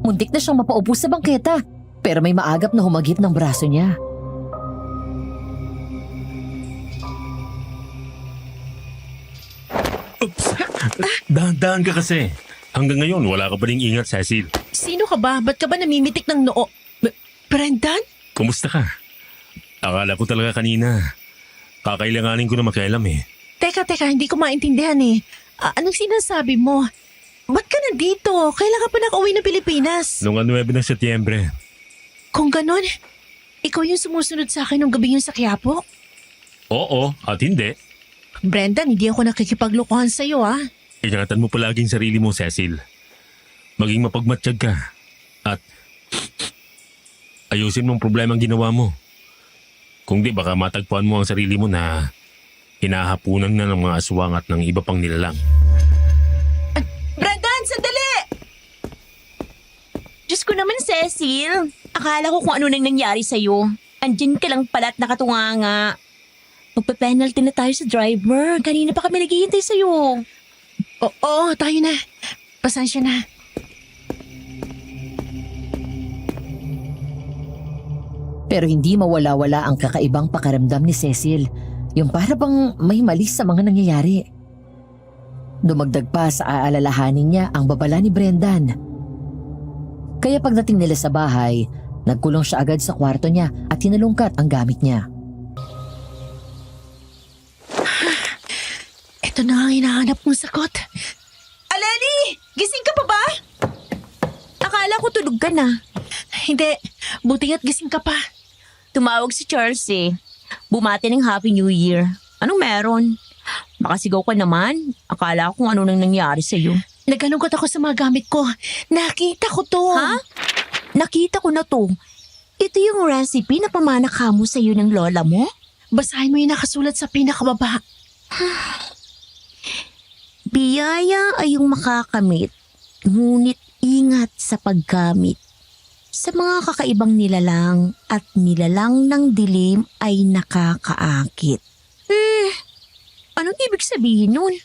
Muntik na siyang mapaupo sa bangketa, pero may maagap na humagip ng braso niya. Oops! Dahan-dahan ka kasi. Hanggang ngayon, wala ka pa rin ingat, Cecil. Sino ka ba? Ba't ka ba namimitik ng noo? Brendan? Kumusta ka? Akala ko talaga kanina. Kakailanganin ko na makialam eh. Teka, hindi ko maintindihan eh. Anong sinasabi mo? Ba't ka nandito? Kailan ka pa nakauwi ng Pilipinas? Noong 9 ng Setyembre. Kung ganon, ikaw yung sumusunod sa akin nung gabi yung sa Quiapo? Oo, at hindi. Brendan, hindi ako nakikipaglokohan sa'yo ah. Ingatan mo palaging sarili mo, Cecil. Maging mapagmatsyag ka. At ayusin mong problema ang ginawa mo. Kung di, baka matagpuan mo ang sarili mo na hinahapunan na ng mga aswang at ng iba pang nilalang. Brendan, sandali! Diyos ko naman, Cecil. Akala ko kung ano nang nangyari sa'yo. Andyan ka lang pala at nakatunganga. Magpa-penalty na tayo sa driver. Kanina pa kami naghihintay sa'yo. Oo, tayo na. Pasensya na. Pero hindi mawala-wala ang kakaibang pakiramdam ni Cecil, yung para bang may mali sa mga nangyayari. Dumagdag pa sa aalalahanin niya ang babala ni Brendan. Kaya pagdating nila sa bahay, nagkulong siya agad sa kwarto niya at hinalungkat ang gamit niya. Ito na ang hinahanap mong sagot. Aleli! Gising ka pa ba? Akala ko tulog ka na. Hindi. Buti nga't gising ka pa. Tumawag si Charles eh. Bumati ng Happy New Year. Anong meron? Makasigaw ka naman. Akala ko kung ano nang nangyari sa'yo. Naghalungkat ako sa mga gamit ko. Nakita ko to. Ha? Nakita ko na to. Ito yung recipe na pamana kamo sa'yo ng lola mo? Basahin mo yung nakasulat sa pinakababa. Biyaya ay yung makakamit, ngunit ingat sa paggamit. Sa mga kakaibang nilalang at nilalang ng dilim ay nakakaakit. Anong ibig sabihin nun?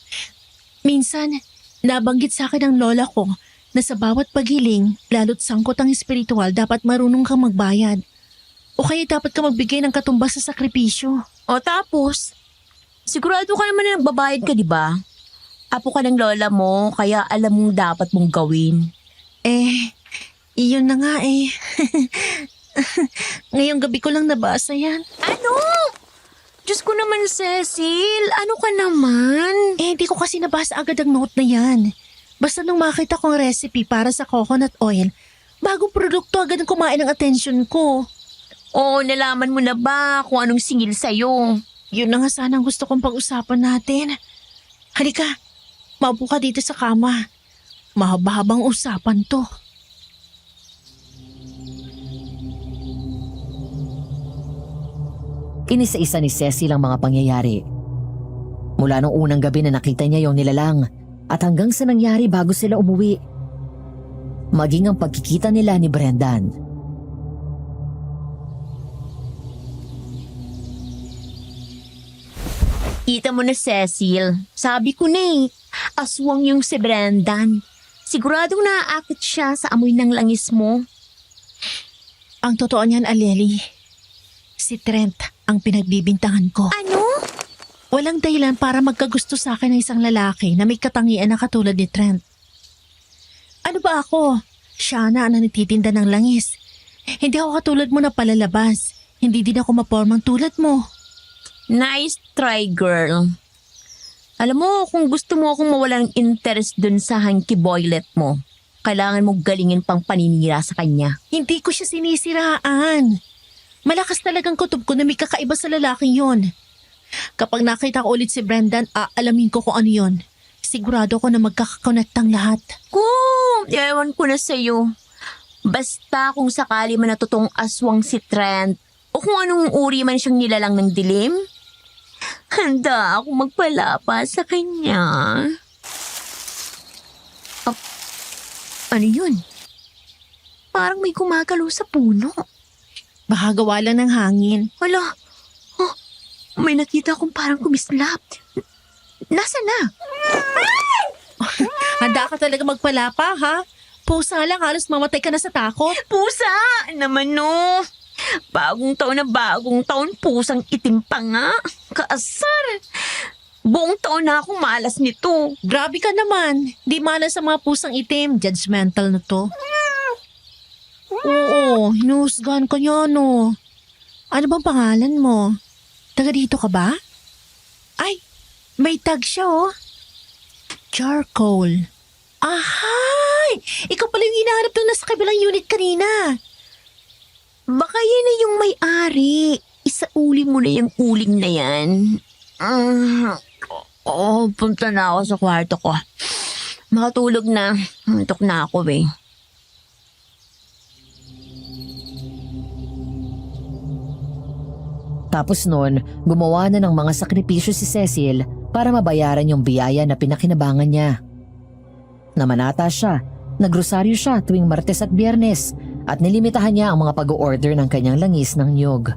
Minsan, nabanggit sa akin ng lola ko na sa bawat paghiling, lalo't sangkot ang espiritual, dapat marunong kang magbayad. O kaya dapat ka magbigay ng katumbas sa sakripisyo. O tapos, sigurado ka naman na nagbabayad ka, di ba? Apo ka ng lola mo, kaya alam mong dapat mong gawin. Iyon na nga eh. Ngayong gabi ko lang nabasa yan. Ano? Diyos ko naman, Cecil. Ano ka naman? Hindi ko kasi nabasa agad ang note na yan. Basta nung makita kong recipe para sa coconut oil, bagong produkto agad ang kumain ng atensyon ko. O, nalaman mo na ba kung anong singil sa'yo? Yun na nga sana ang gusto kong pag-usapan natin. Halika, maupo ka dito sa kama. Mahaba-habang usapan to. Inisa-isa ni Cecil ang mga pangyayari. Mula nung unang gabi na nakita niya yung nilalang at hanggang sa nangyari bago sila umuwi. Maging ang pagkikita nila ni Brendan. Kita mo na, Cecil. Sabi ko na eh, aswang yung si Brendan. Siguradong naaakit siya sa amoy ng langis mo. Ang totoo niyan, Aleli, si Trent ang pinagbibintangan ko. Ano? Walang dahilan para magkagusto sa akin ng isang lalaki na may katangian na katulad ni Trent. Ano ba ako? Siya na ang nagtitinda ng langis. Hindi ako katulad mo na palalabas. Hindi din ako mapormang tulad mo. Nice try, girl. Alam mo, kung gusto mo akong mawala ng interest dun sa hanky boylet mo, kailangan mo galingin pang paninira sa kanya. Hindi ko siya sinisiraan. Malakas talagang kutob ko na may kakaiba sa lalaking yon. Kapag nakita ko ulit si Brendan, aalamin ko kung ano yon. Sigurado ko na magkakakonect ang lahat. Ewan ko na sa'yo. Basta kung sakali man natutong aswang si Trent o kung anong uri man siyang nilalang ng dilim, handa ako magpalapa sa kanya. Ano yun? Parang may gumagalaw sa puno. Baka gawa lang ng hangin. Wala. Oh, may nakita akong parang kumislap. Nasaan na? Handa ka talaga magpalapa, ha? Pusa lang, halos mamatay ka na sa takot. Pusa! Naman no. Bagong taon, pusang itim pa nga. Kaasar. Buong taon na akong malas nito. Grabe ka naman. Di malas sa mga pusang itim. Judgmental na to. Oo, hinusgahan ko niya, no. Ano bang pangalan mo? Taga dito ka ba? Ay, may tag siya, oh. Charcoal. Ahay! Ikaw pala yung hinahanap doon nasa kabilang unit kanina. Baka yan na yung may-ari. Isauli mo na yung uling na yan. Punta na ako sa kwarto ko. Makatulog na. Antok na ako eh. Tapos noon, gumawa na ng mga sakripisyo si Cecil para mabayaran yung biyaya na pinakinabangan niya. Namanata siya, nagrosaryo siya tuwing Martes at Biyernes at nilimitahan niya ang mga pag-order ng kanyang langis ng niyog.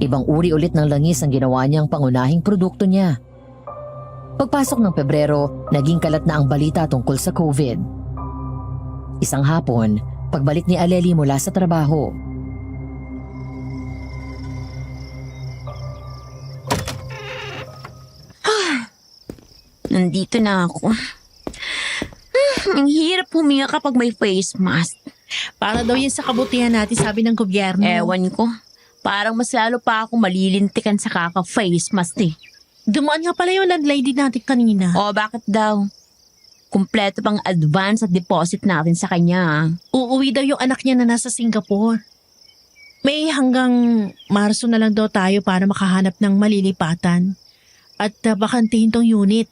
Ibang uri ulit ng langis ang ginawa niyang pangunahing produkto niya. Pagpasok ng Pebrero, naging kalat na ang balita tungkol sa COVID. Isang hapon, pagbalik ni Aleli mula sa trabaho, Nandito na ako. Ang hirap huminga kapag may face mask. Para daw yun sa kabutihan natin, sabi ng gobyerno. Ewan ko. Parang mas lalo pa ako malilintikan sa kaka-face mask eh. Dumaan nga pala yung landlady natin kanina. O bakit daw? Kumpleto pang advance at deposit natin sa kanya. Uuwi daw yung anak niya na nasa Singapore. May hanggang Marso na lang daw tayo para makahanap ng malilipatan. At bakantihin tong unit.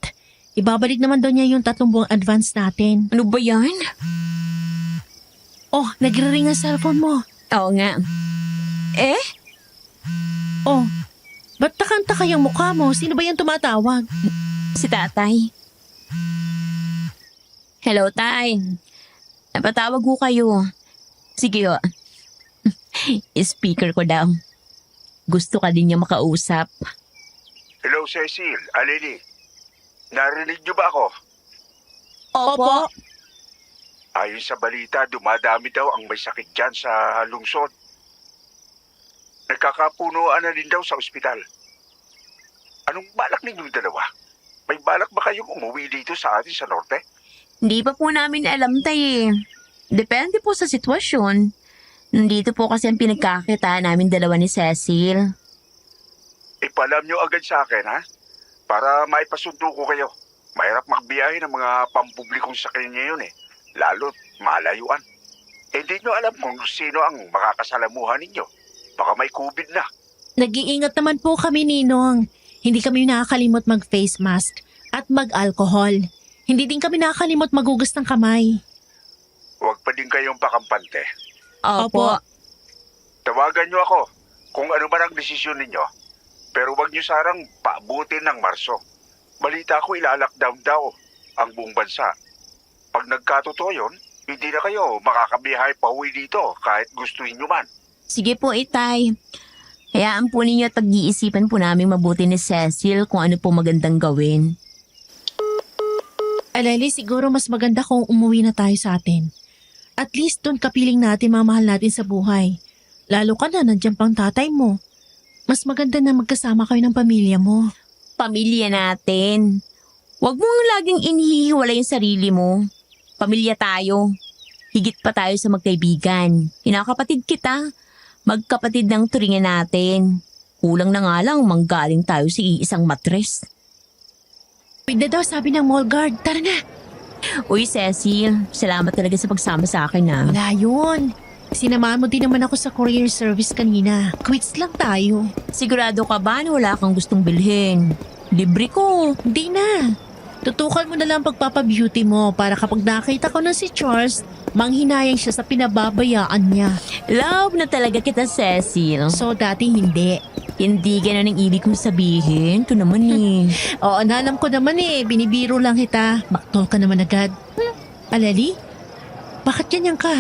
Ibabalik naman daw niya yung 3 buwang advance natin. Ano ba yan? Oh, nagre-ring ang cellphone mo. Oo nga. Eh? Oh, ba't takang-taka yung mukha mo? Sino ba yung tumatawag? Si tatay. Hello, tay. Napatawag ko kayo. Sige ho. Speaker ko daw. Gusto ka din niya makausap. Hello, Cecil. Alili. Narinig niyo ba ako? Opo. Ayon sa balita, dumadami daw ang may sakit dyan sa lungsod. Nagkakapunuan na din daw sa ospital. Anong balak ninyong dalawa? May balak ba kayong umuwi dito sa atin sa norte? Hindi pa po namin alam, tay. Depende po sa sitwasyon. Nandito po kasi ang pinagkakita namin dalawa ni Cecil. Ipalam niyo agad sa akin, ha? Para maipasundo ko kayo. Mahirap magbiyahe ng mga pampublikong sakyan ngayon eh. Lalo't malayuan. Hindi niyo alam kung sino ang makakasalamuhan ninyo. Baka may COVID na. Nag-iingat naman po kami, Ninong. Hindi kami nakakalimot mag-face mask at mag-alcohol. Hindi din kami nakakalimot magugas ng kamay. Huwag pa din kayong pakampante. Opo. Tawagan niyo ako kung ano man ang desisyon ninyo. Pero wag niyo sarang paabutin ng Marso. Balita ko ilalockdown daw ang buong bansa. Pag nagkatotoo yun, hindi na kayo makakabiyahe pa uwi dito kahit gustuhin niyo man. Sige po, itay. Hayaan po ninyo at pag-iisipan po namin mabuti ni Cecil kung ano po magandang gawin. Aleli, siguro mas maganda kung umuwi na tayo sa atin. At least doon kapiling natin mamahal natin sa buhay. Lalo ka na, nandiyan pang tatay mo. Mas maganda na magkasama kayo ng pamilya mo. Pamilya natin. Huwag mong laging inihihiwalay yung sarili mo. Pamilya tayo. Higit pa tayo sa magkaibigan. Kinakapatid kita. Magkapatid ng turingan natin. Kulang na nga lang manggaling tayo sa iisang matres. Pwede daw, sabi ng mall guard. Tara na. Uy, Cecil. Salamat talaga sa pagsama sa akin ha. Wala yun. Sinamahan mo din naman ako sa courier service kanina. Quits lang tayo. Sigurado ka ba na wala kang gustong bilhin? Libre ko. Hindi na. Tutukan mo na lang pagpapabeauty mo para kapag nakita ko na si Charles, manghinayang siya sa pinababayaan niya. Love na talaga kita, Cecil. So dati hindi. Hindi ganun ang ibig kong sabihin. Ito naman eh. Oo, alam ko naman binibiro lang kita. Baktol ka naman agad. Alali? Bakit ganyan ka?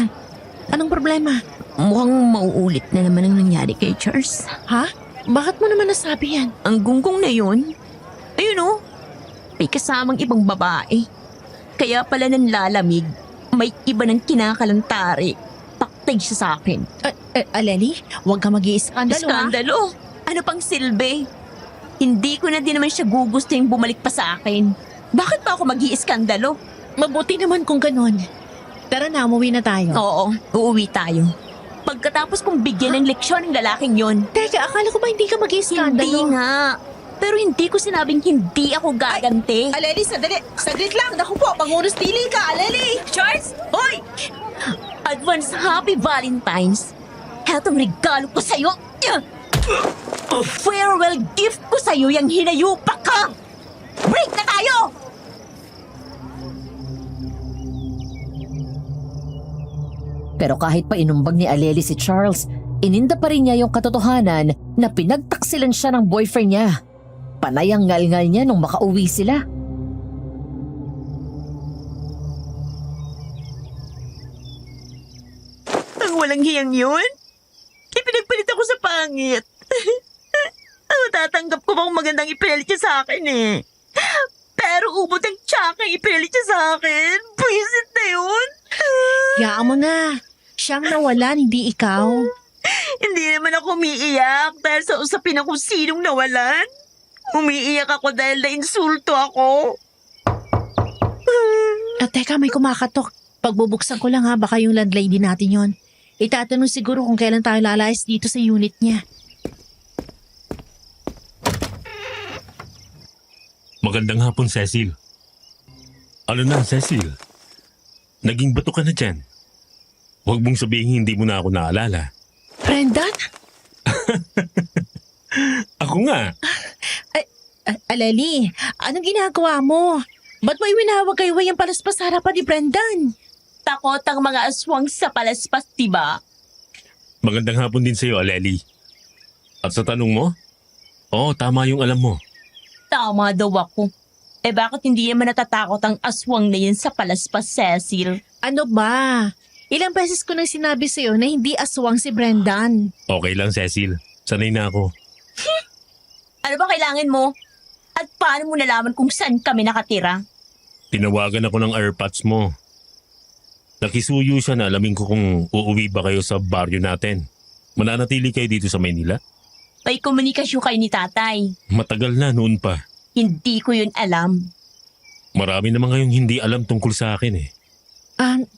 Anong problema? Mukhang mauulit na naman ang nangyari kay Charles. Ha? Bakit mo naman nasabi yan? Ang gunggong na yun, ayun oh, may kasamang ibang babae. Kaya pala nanlalamig, may iba ng kinakalantari. Taktig siya sa akin. Alali, huwag ka mag-iiskandalo ha? Skandalo? Ano pang silbi? Hindi ko na din naman siya gugusto yung bumalik pa sa akin. Bakit pa ako mag-iiskandalo? Mabuti naman kung ganun. Tara na, umuwi na tayo. Oo, uuwi tayo. Pagkatapos kong bigyan ng leksyon ng lalaking yon. Teka, akala ko ba hindi ka mag-iiskandalo? Hindi nga. Pero hindi ko sinabing hindi ako gaganti. Alali, saglit lang. Naku po, pangunos dili ka, Alali. Charles! Hoy! Advance Happy Valentine's. Hetong regalo ko sa'yo. Farewell gift ko sa'yo yung hinayupak ka. Break na tayo! Pero kahit pa inumbag ni Aleli si Charles, ininda pa rin niya yung katotohanan na pinagtaksilan siya ng boyfriend niya. Panay ang ngal-ngal niya nung makauwi sila. Ang walang hiyang yun? Ipinagpalit ako sa pangit. Tatanggap ko bang magandang ipilit niya sa akin eh. Pero ubot ang tsaka ipilit niya sa akin. Buisit na yun. Yaan mo na. Siyang nawalan, hindi ikaw. Hindi naman ako umiiyak dahil sa usapin ng kung sinong nawalan. Umiiyak ako dahil na-insulto ako. Teka, may kumakatok. Pagbubuksan ko lang ha, baka yung landlady natin yon. Itatanong siguro kung kailan tayo lalayas dito sa unit niya. Magandang hapon, Cecil. Ano na, Cecil? Naging bato ka na dyan. Huwag mong sabihin hindi mo na ako naalala. Brendan? Ako nga. Alali, anong ginagawa mo? Ba't mo iwinawag-ayway ang palaspas sa harapan ni Brendan? Takot ang mga aswang sa palaspas, diba? Magandang hapon din sa'yo, Aleli. At sa tanong mo? Oo, tama yung alam mo. Tama daw ako. Eh bakit hindi naman natatakot ang aswang na yun sa palaspas, Cecil? Ano ba? Ilang beses ko nang sinabi sa'yo na hindi aswang si Brendan. Okay lang, Cecil. Sanay na ako. Ano ba kailangan mo? At paano mo nalaman kung saan kami nakatira? Tinawagan ako ng airpods mo. Nakisuyo siya na alamin ko kung uuwi ba kayo sa baryo natin. Mananatili kayo dito sa Maynila? May komunikasyon kayo ni tatay. Matagal na noon pa. Hindi ko yun alam. Marami naman ngayong hindi alam tungkol sa akin eh.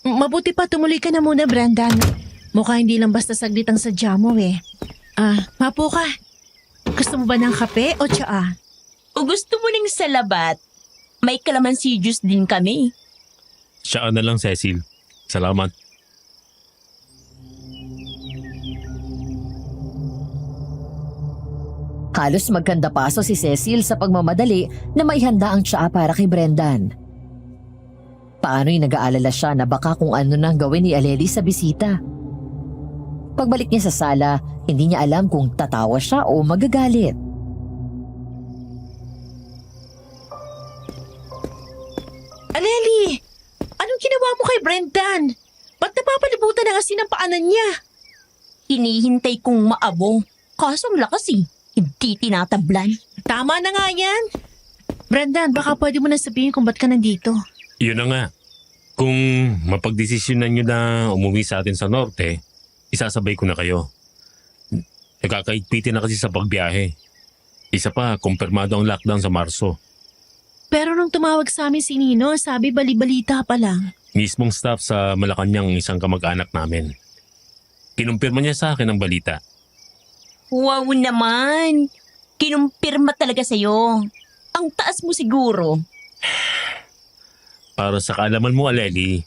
Mabuti pa tumuloy ka na muna, Brendan. Mukha hindi lang basta saglit ang sadya mo eh. Mapo ka. Gusto mo ba ng kape o tsaa? O gusto mo ng salabat? May kalamansi juice din kami. Siya na lang, Cecil. Salamat. Halos magkanda paso si Cecil sa pagmamadali na maihanda ang tsaa para kay Brendan. Paano'y nag-aalala siya na baka kung ano nang gawin ni Aleli sa bisita. Pagbalik niya sa sala, hindi niya alam kung tatawa siya o magagalit. Aleli! Anong ginawa mo kay Brendan? Ba't napapalibutan ng asin ang paanan niya? Hinihintay kong maabo. Kaso ang lakas eh. Hindi tinatablan. Tama na nga yan. Brendan, baka pwede mo na sabihin kung ba't ka nandito. Yun na nga. Kung mapagdesisyonan nyo na umuwi sa atin sa norte, isasabay ko na kayo. Nagkakaigpitin na kasi sa pagbiyahe. Isa pa, kumpirmado ang lockdown sa Marso. Pero nung tumawag sa amin si Nino, sabi bali-balita pa lang. Mismong staff sa Malacanang isang kamag-anak namin. Kinumpirma niya sa akin ang balita. Wow naman! Kinumpirma talaga sa'yo. Ang taas mo siguro. Para sa kaalaman mo, Aleli,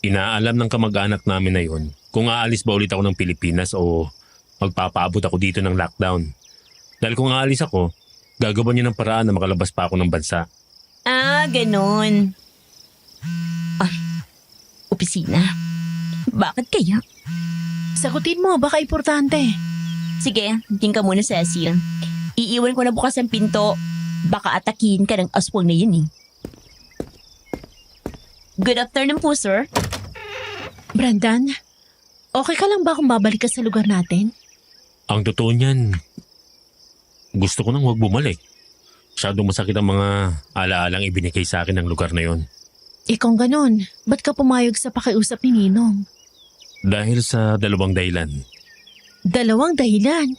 inaalam ng kamag-anak namin na yun kung aalis ba ulit ako ng Pilipinas o magpapaabot ako dito ng lockdown. Dahil kung aalis ako, gagawa niya ng paraan na makalabas pa ako ng bansa. ganon. Opisina. Bakit kaya? Sagutin mo, baka importante. Sige, tingin ka muna, Cecil. Iiwan ko na bukas ang pinto. Baka atakin ka ng aswang na yun eh. Good afternoon po, sir. Brendan, okay ka lang ba kung babalik ka sa lugar natin? Ang totoo niyan, gusto ko nang huwag bumalik. Masyadong masakit ang mga alaalang ibinigay sa akin ng lugar na yon. Kung ganon, ba't ka pumayag sa pakiusap ni Ninong? Dahil sa dalawang dahilan. Dalawang dahilan.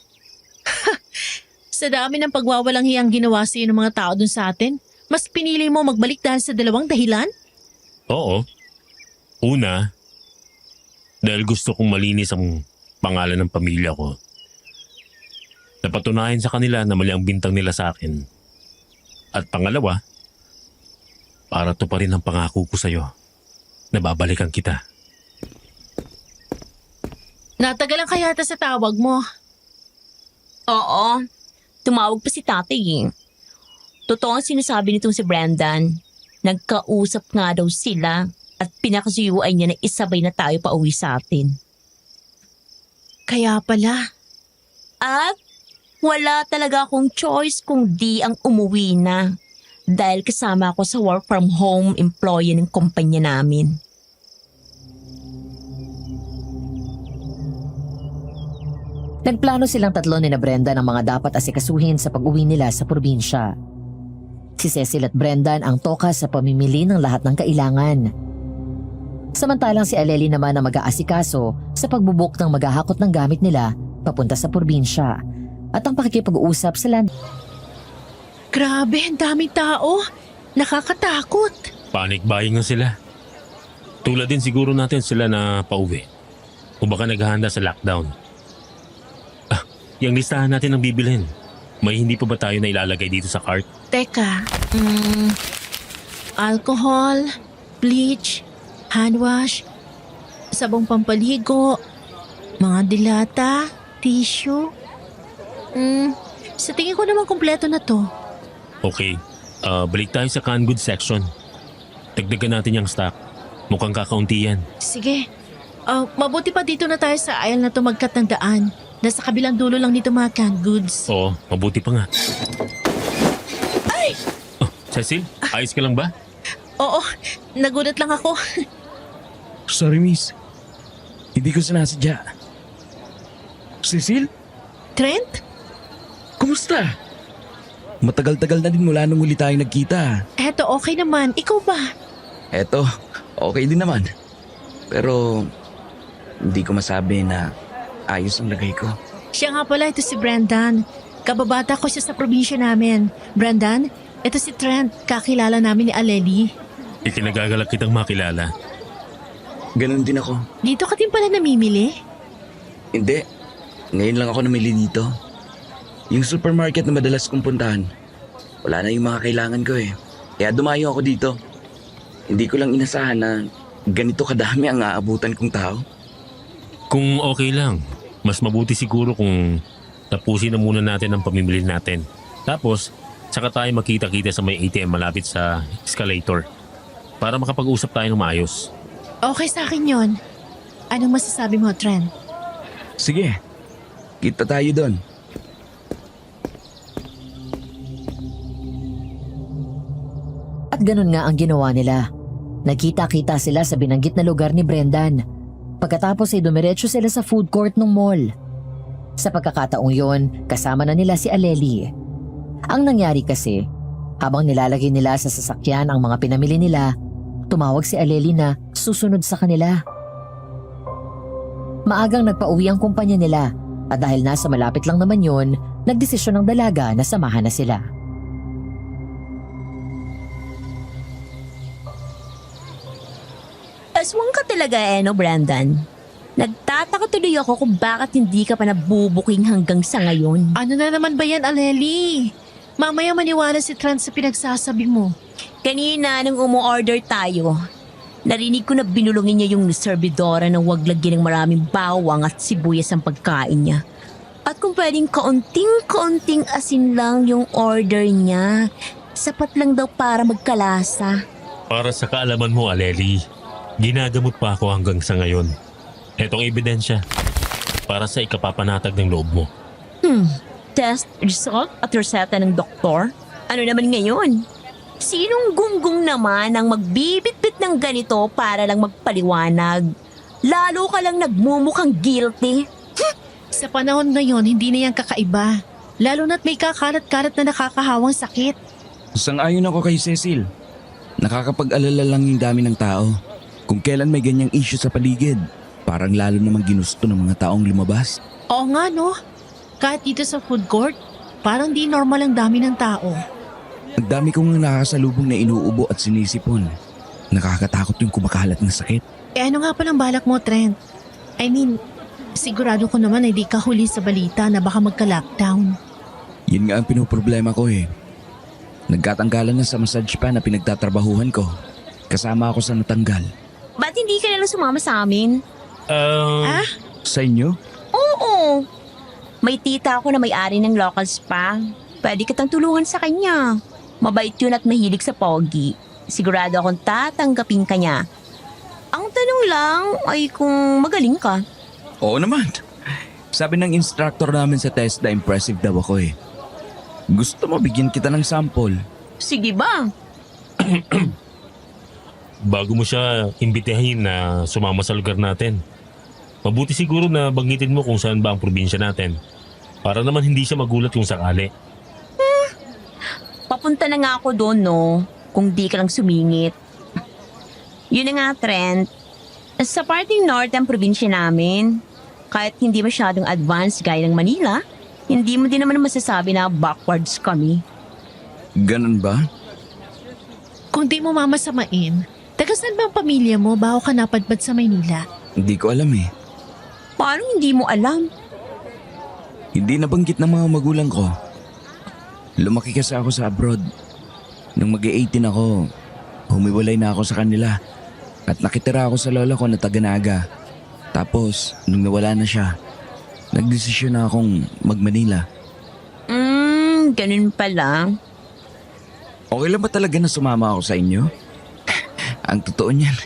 Sa dami ng pagwawalang hiyang ginawa sa ng mga tao dun sa atin, mas pinili mo magbalik dahil sa dalawang dahilan? Oo. Una, dahil gusto kong malinis ang pangalan ng pamilya ko. Napatunayan sa kanila na mali ang bintang nila sa akin. At pangalawa, para to pa rin ang pangako ko sa'yo na babalikan kita. Natagalan ka yata sa tawag mo. Oo. Tumawag pa si tatay eh. Totoo ang sinasabi nitong si Brendan. Nagkausap nga daw sila at pinakasuyuan niya na isabay na tayo pa uwi sa atin. Kaya pala. At wala talaga akong choice kung di ang umuwi na. Dahil kasama ako sa work from home employee ng kumpanya namin. Nagplano silang tatlo ni na Brenda ng mga dapat asikasuhin sa pag-uwi nila sa probinsya. Si Cecil at Brendan ang toka sa pamimili ng lahat ng kailangan. Samantalang si Aleli naman ang mag-aasikaso sa pagbubuk ng maghahakot ng gamit nila papunta sa probinsya at ang pakikipag-uusap sa land. Grabe, ang daming tao. Nakakatakot. Panic buying na sila. Tulad din siguro natin sila na pauwi. O baka naghahanda sa lockdown. Yung listahan natin ng bibilhin. May hindi pa ba tayo na ilalagay dito sa cart? Teka, alcohol, bleach, hand wash, sabong pampaligo, mga dilata, tissue. Sa tingin ko naman kumpleto na to. Okay, balik tayo sa canned goods section. Dagdagan natin yung stock. Mukhang kakaunti yan. Sige. Mabuti pa dito na tayo sa aisle na tumagkat ng daan. Nasa kabilang dulo lang nito mga canned goods. Oo, mabuti pa nga. Ay! Oh, Cecil, ayos ka lang ba? Oo, nagulat lang ako. Sorry, miss. Hindi ko sinasadya. Cecil? Trent? Kumusta? Matagal-tagal na din mula nung huli tayong nagkita. Eto, okay naman. Ikaw ba? Eto, okay din naman. Pero, hindi ko masabi na ayos ang lagay ko. Siya nga pala, ito si Brendan. Kababata ko siya sa probinsya namin. Brendan, ito si Trent. Kakilala namin ni Aleli. Ikinagagalak kitang makilala. Ganon din ako. Dito ka din pala namimili? Hindi. Ngayon lang ako namili dito. Yung supermarket na madalas kong puntahan. Wala na yung mga kailangan ko eh. Kaya dumayo ako dito. Hindi ko lang inasahan na ganito kadami ang aabutan kong tao. Kung okay lang, mas mabuti siguro kung tapusin na muna natin ang pamimili natin. Tapos, saka tayo magkita-kita sa may ATM malapit sa escalator para makapag-usap tayo ng maayos. Okay sa akin yon. Anong masasabi mo, Trent? Sige, kita tayo doon. At ganun nga ang ginawa nila. Nagkita-kita sila sa binanggit na lugar ni Brendan. Pagkatapos ay dumiretso sila sa food court ng mall. Sa pagkakataong yon, kasama na nila si Aleli. Ang nangyari kasi, habang nilalagay nila sa sasakyan ang mga pinamili nila, tumawag si Aleli na susunod sa kanila. Maagang nagpauwi ang kumpanya nila at dahil nasa malapit lang naman yon, nagdesisyon ng dalaga na samahan na sila. Aswang ka talaga no, Brendan? Nagtataka tuloy ako kung bakit hindi ka pa nabubuking hanggang sa ngayon. Ano na naman ba yan, Aleli? Mamaya maniwala si Trent sa pinagsasabi mo. Kanina nung umu-order tayo, narinig ko na binulungin niya yung servidora na huwag lagyan ng maraming bawang at sibuyas ang pagkain niya. At kung pwedeng kaunting-kaunting asin lang yung order niya, sapat lang daw para magkalasa. Para sa kaalaman mo, Aleli, ginagamot pa ako hanggang sa ngayon. Etong ebidensya para sa ikapapanatag ng loob mo. Test result at reseta ng doktor? Ano naman ngayon? Sinong gunggong naman ang magbibitbit ng ganito para lang magpaliwanag? Lalo ka lang nagmumukhang guilty. Sa panahon ngayon, hindi na yan kakaiba. Lalo na't may kakalat-kalat na nakakahawang sakit. Sang-ayon ako kay Cecil. Nakakapag-alala lang yung dami ng tao. Kung kailan may ganyang issue sa paligid, parang lalo namang ginusto ng mga taong lumabas. Oo nga no, kahit dito sa food court, parang di normal ang dami ng tao. Ang dami kong nakakasalubong na inuubo at sinisipon. Nakakatakot yung kumakalat ng sakit. Eh ano nga palang balak mo, Trent? I mean, sigurado ko naman na hindi ka huli sa balita na baka magka-lockdown. Yun nga ang pinoproblema ko eh. Nagkatanggalan na sa massage pa na pinagtatrabahuhan ko. Kasama ako sa natanggal. Ba't hindi ka nalang sumama sa amin? Sa inyo? Oo. May tita ako na may-ari ng local spa. Pwede kitang tulungan sa kanya. Mabait yun at mahilig sa pogi. Sigurado akong tatanggapin ka niya. Ang tanong lang ay kung magaling ka. Oo naman. Sabi ng instructor namin sa test na impressive daw ako eh. Gusto mo bigyan kita ng sample? Sige ba? Bago mo siya imbitahin na sumama sa lugar natin, mabuti siguro na banggitin mo kung saan ba ang probinsya natin. Para naman hindi siya magulat kung sakali. Papunta na nga ako doon, no? Kung di ka lang sumingit. Yun na nga, Trent. Sa parting north ang probinsya namin, kahit hindi masyadong advanced gaya ng Manila, hindi mo din naman masasabi na backwards kami. Ganun ba? Kung di mo mamasamain, taga saan ba ang pamilya mo bago ka napadpad sa Maynila? Hindi ko alam eh. Paano hindi mo alam? Hindi nabanggit ng mga magulang ko. Lumaki kasi ako sa abroad. Nung mag-18 ako, humiwalay na ako sa kanila. At nakitira ako sa lola ko na taga Naga. Tapos, nung nawala na siya, nagdesisyon na akong mag-Manila. Ganun pala. Okay lang ba talaga na sumama ako sa inyo? Ang totoo niyan,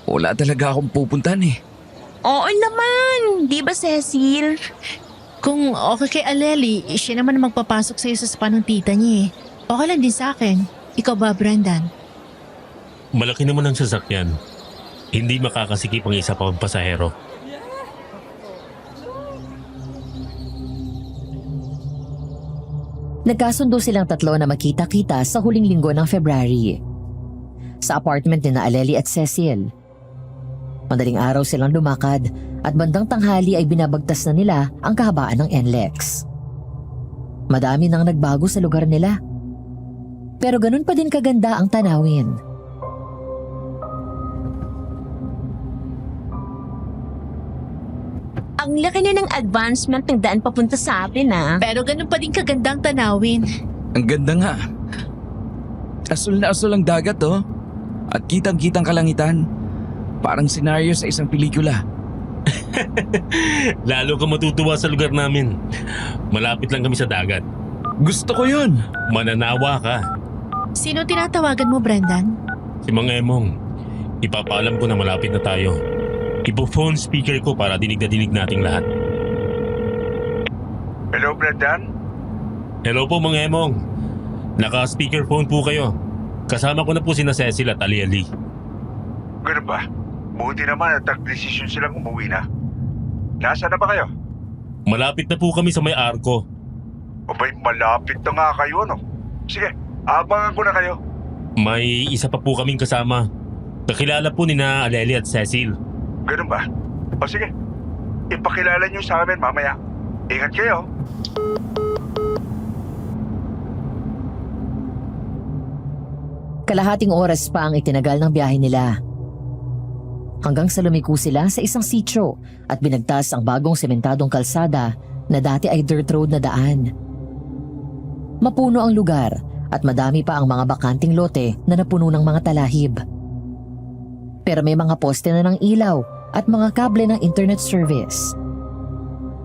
wala talaga akong pupuntahan eh. Oo naman, di ba Cecil? Kung okay kay Aleli, siya naman ang magpapasok sa'yo sa spa ng tita niya eh. Okay lang din sa akin. Ikaw ba, Brendan? Malaki naman ang sasakyan. Hindi makakasikip ang isa pang pasahero. Nagkasundo silang tatlo na magkita-kita sa huling linggo ng February. Sa apartment ni na Aleli at Cecil. Madaling araw silang lumakad at bandang tanghali ay binabagtas na nila ang kahabaan ng NLEX. Madami nang nagbago sa lugar nila. Pero ganun pa din kaganda ang tanawin. Ang laki na ng advancement ng daan papunta sa atin, ah. Pero ganun pa din kagandang tanawin. Ang ganda nga. Asul na asul ang dagat oh. At kitang-kitang kalangitan. Parang senaryo sa isang pelikula. Lalo ka matutuwa sa lugar namin. Malapit lang kami sa dagat. Gusto ko yun. Mananawa ka. Sino tinatawagan mo, Brendan? Si Mang Emong, ipapaalam ko na malapit na tayo. Ipo-phone speaker ko para dinig na dinig nating lahat. Hello, Brendan? Hello po, Mang Emong. Naka-speakerphone po kayo. Kasama ko na po sina Cecil at Aleli. Ganun ba? Buti naman at nag-desisyon silang umuwi na. Nasaan na ba kayo? Malapit na po kami sa may arko. Abay, malapit na nga kayo, no? Sige, abangan ko na kayo. May isa pa po kaming kasama. Kakilala po ni na Aleli at Cecil. Ganun ba? O sige, ipakilala niyo sa amin mamaya. Ingat kayo. Kalahating oras pa ang itinagal ng biyahe nila. Hanggang sa lumiko sila sa isang sitio at binagtas ang bagong sementadong kalsada na dati ay dirt road na daan. Mapuno ang lugar at madami pa ang mga bakanting lote na napuno ng mga talahib. Pero may mga poste na ng ilaw at mga kable ng internet service.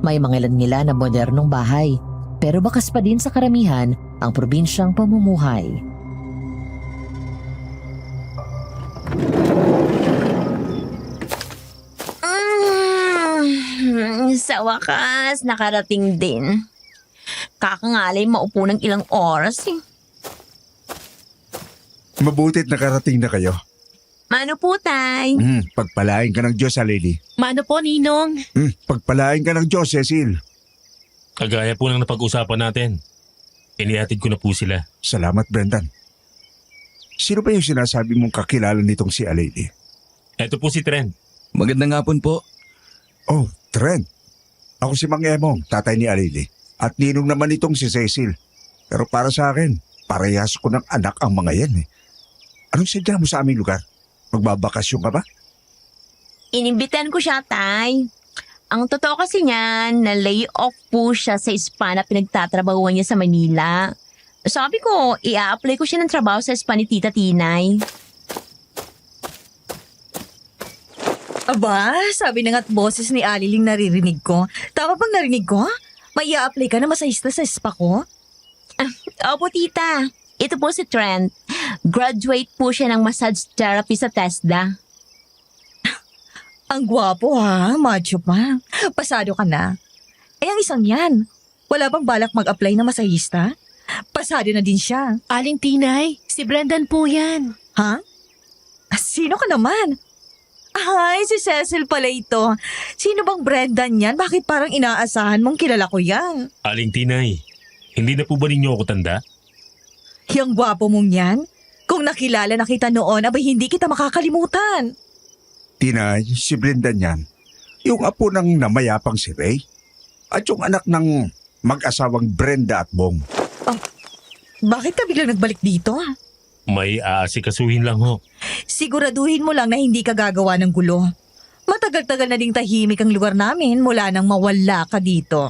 May mga ilan nila na modernong bahay pero bakas pa din sa karamihan ang probinsyang pamumuhay. Sa wakas, nakarating din. Kakangalay maupo ng ilang oras eh. Mabutit nakarating na kayo. Mano po, tay? Pagpalain ka ng Diyos, Alili. Mano po, Ninong? Pagpalain ka ng Diyos, Cecil. Kagaya po ng napag-usapan natin. Inihatid ko na po sila. Salamat, Brendan. Sino ba yung sinasabi mong kakilala nitong si Alili? Eto po si Trent. Magandang hapon po. Oh, Trent. Ako si Mang Emong, tatay ni Alili. At ninong naman itong si Cecil. Pero para sa akin, parehas ko ng anak ang mga yan eh. Anong sadya mo sa aming lugar? Magbabakasyon ka ba? Inimbitan ko siya, tay. Ang totoo kasi niyan, na-lay off po siya sa spa na pinagtatrabahuan niya sa Manila. Sabi ko, i-apply ko siya ng trabaho sa spa ni Tita Tinay. Aba, sabi na nga't boses ni Aliling naririnig ko. Tama bang narinig ko? May i-apply ka na masahista sa spa ko? Opo, tita. Ito po si Trent. Graduate po siya ng massage therapy sa TESDA. Ang gwapo ha, macho pa. Pasado ka na. Eh ang isang yan, wala bang balak mag-apply na masahista? Pasado na din siya. Aling Tinay, si Brendan po yan. Ha? Sino ka naman? Ay, si Cecil pala ito. Sino bang Brendan yan? Bakit parang inaasahan mong kilala ko yan? Aling Tinay, hindi na po ba ninyo ako tanda? Yang gwapo mong yan? Kung nakilala na kita noon, abay hindi kita makakalimutan. Tinay, si Brendan yan. Yung apo ng namayapang si Ray. At yung anak ng mag-asawang Brenda at Bong. Bakit ka biglang nagbalik dito? May aasikasuhin lang ho. Siguraduhin mo lang na hindi ka gagawa ng gulo. Matagal-tagal na ding tahimik ang lugar namin mula nang mawala ka dito.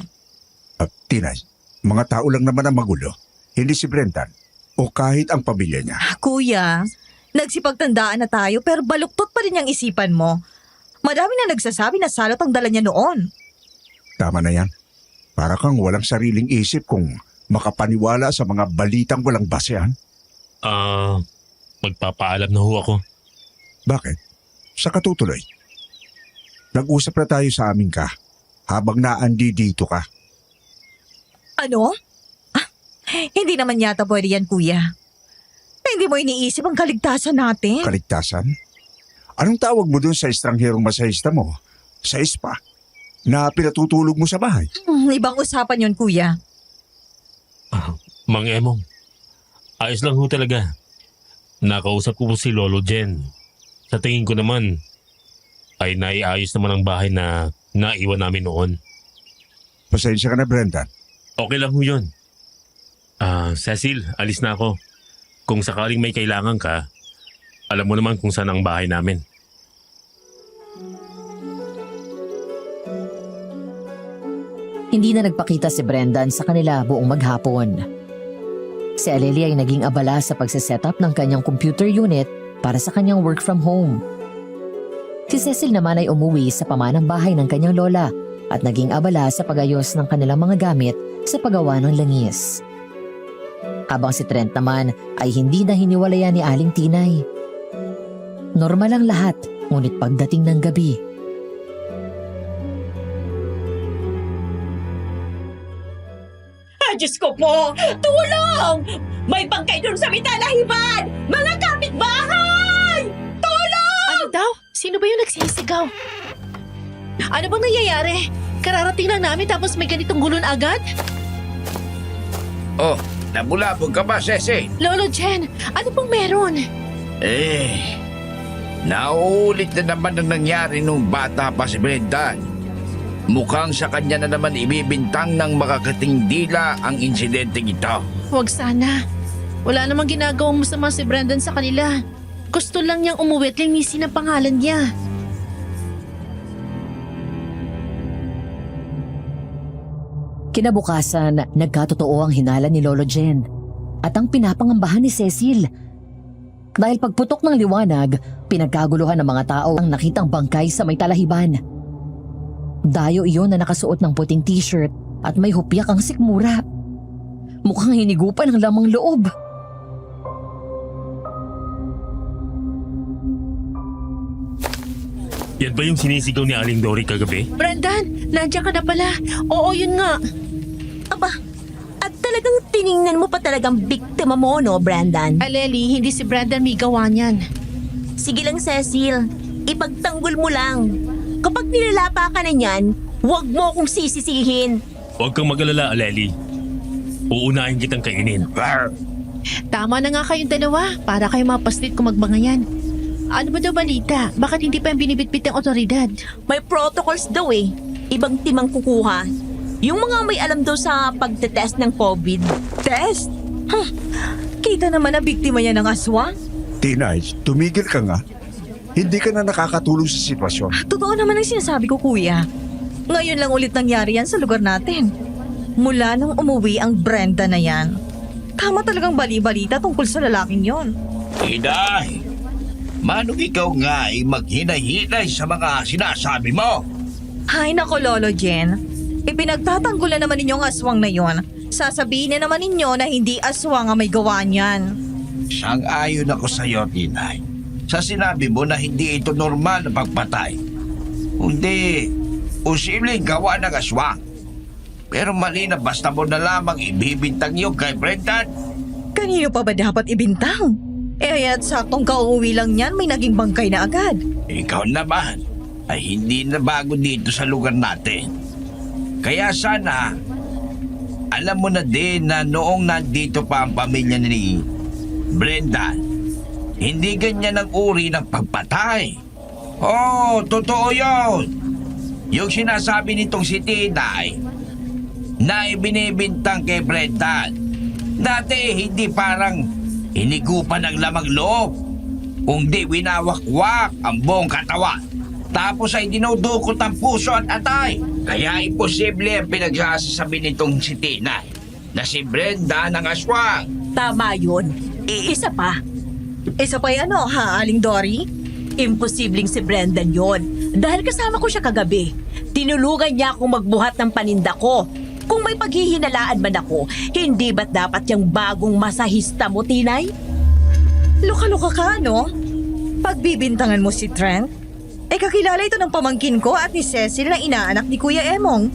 Tinay, mga tao lang naman ang magulo. Hindi si Brendan. O kahit ang pamilya niya. Kuya, nagsipagtandaan na tayo pero baluktot pa rin yung isipan mo. Marami na nagsasabi na salot ang dala niya noon. Tama na yan. Para kang walang sariling isip kung makapaniwala sa mga balitang walang basehan. Magpapaalam na ho ako. Bakit? Sa katutuloy. Nag-usap na tayo sa amin ka habang naandi dito ka. Ano? Hindi naman yata pwede yan, kuya. Hindi mo iniisip ang kaligtasan natin. Kaligtasan? Anong tawag mo dun sa estrangherong masahista mo? Sa spa? Na pinatutulog mo sa bahay? Ibang usapan yon, kuya. Mang Emong, ayos lang ho talaga. Nakausap ko po si Lolo Jen. Sa tingin ko naman, ay naiayos naman ang bahay na naiwan namin noon. Pasensya ka na, Brendan. Okay lang ho yun. Cecil, alis na ako. Kung sakaling may kailangan ka, alam mo naman kung saan ang bahay namin. Hindi na nagpakita si Brendan sa kanila buong maghapon. Si Aleli ay naging abala sa pagsiset-up ng kanyang computer unit para sa kanyang work from home. Si Cecil naman ay umuwi sa pamanang bahay ng kanyang lola at naging abala sa pagayos ng kanilang mga gamit sa paggawa ng langis. Habang si Trent naman ay hindi na hiniwalayan ni Aling Tinay. Normal ang lahat, ngunit pagdating ng gabi, Diyos ko po! Tulong! May bangkay doon sa mitalahiban! Mga kapitbahay! Ano daw? Sino ba yung nagsisigaw? Ano bang nangyayari? Kararating lang namin tapos may ganitong gulon agad? Oh, nabulabog ka ba, Cecil? Lolo Jen, ano pong meron? Nauulit na naman ang nangyari nung bata pa si Brendan. Mukhang sa kanya na naman ibibintang ng makakating dila ang insidente ito. Huwag sana. Wala namang ginagawang masama si Brendan sa kanila. Gusto lang niyang umuwi at linisin ang pangalan niya. kinabukasan nagkatotoo ang hinala ni Lolo Jen at ang pinapangambahan ni Cecil. Dahil pagputok ng liwanag, pinagkaguluhan ng mga tao ang nakitang bangkay sa may talahiban. Dayo iyon na nakasuot ng puting t-shirt at may hupyak ang sikmura. Mukhang hinigupan ang lamang loob. Yan ba yung sinisigaw ni Aling Dory kagabi? Brendan, nandiyan ka na pala. Oo, yun nga. Aba, at talagang tiningnan mo pa talagang biktima mo, no, Brandon? Aleli, hindi si Brendan may gawa niyan. Sige lang, Cecil. Ipagtanggol mo lang. Kapag nilalapa ka na niyan, huwag mo akong sisisihin. Huwag kang mag-alala, Aleli. Uunahin kitang kainin. Tama na nga kayong dalawa para kayo mapaslit kung magbangayan. Ano ba daw balita? Bakit hindi pa yung binibitbit ng otoridad? May protocols daw eh. Ibang timang kukuha. Yung mga may alam daw sa pagtetest ng COVID. Test? Kita naman na biktima niya ng aswang. Tinay, tumigil ka nga. Hindi ka na nakakatulong sa sitwasyon. Totoo naman ang sinasabi ko, kuya. Ngayon lang ulit nangyari yan sa lugar natin. Mula nung umuwi ang Brenda na yan. Tama talagang bali-balita tungkol sa lalaking yon. Tinay, manong ikaw nga ay maghinay-hinay sa mga sinasabi mo? Hay nako, Lolo Jen. Ipinagtatanggol na naman ninyo ang aswang na yon. Sasabihin na naman ninyo na hindi aswang ang may gawa niyan. Sang-ayon ako sa iyo, Tinay. Sa sinabi mo na hindi ito normal na pagpatay. Hindi, posibleng gawa ng aswang. Pero mali na basta mo na lamang ibibintang yun kay Brendan. Kanino pa ba dapat ibintang? At saktong kauuwi lang niyan, may naging bangkay na agad. Ikaw naman ay hindi na bago dito sa lugar natin. Kaya sana, alam mo na din na noong nandito pa ang pamilya ni Brendan, hindi ganyan ang uri ng pagpatay. Oh, totoo yun. Yung sinasabi nitong si Tinay na ibinibintang kay Brendan, dati hindi parang hinigupan ng lamang loob, kundi winawakwak ang buong katawan. Tapos ay dinudukot ang puso at atay. Kaya imposible ang pinagsasabi nitong si Tinay na si Brenda ng aswang. Tama yun. Isa pa. Isa pa yan Aling Dory? Imposibleng si Brendan yon. Dahil kasama ko siya kagabi. Tinulugan niya akong magbuhat ng paninda ko. Kung may paghihinalaan man ako, hindi ba't dapat yung bagong masahista mo, Tinay? Luka-luka ka, no? Pagbibintangan mo si Trent? Kakilala ito ng pamangkin ko at ni Cecil na inaanak ni Kuya Emong.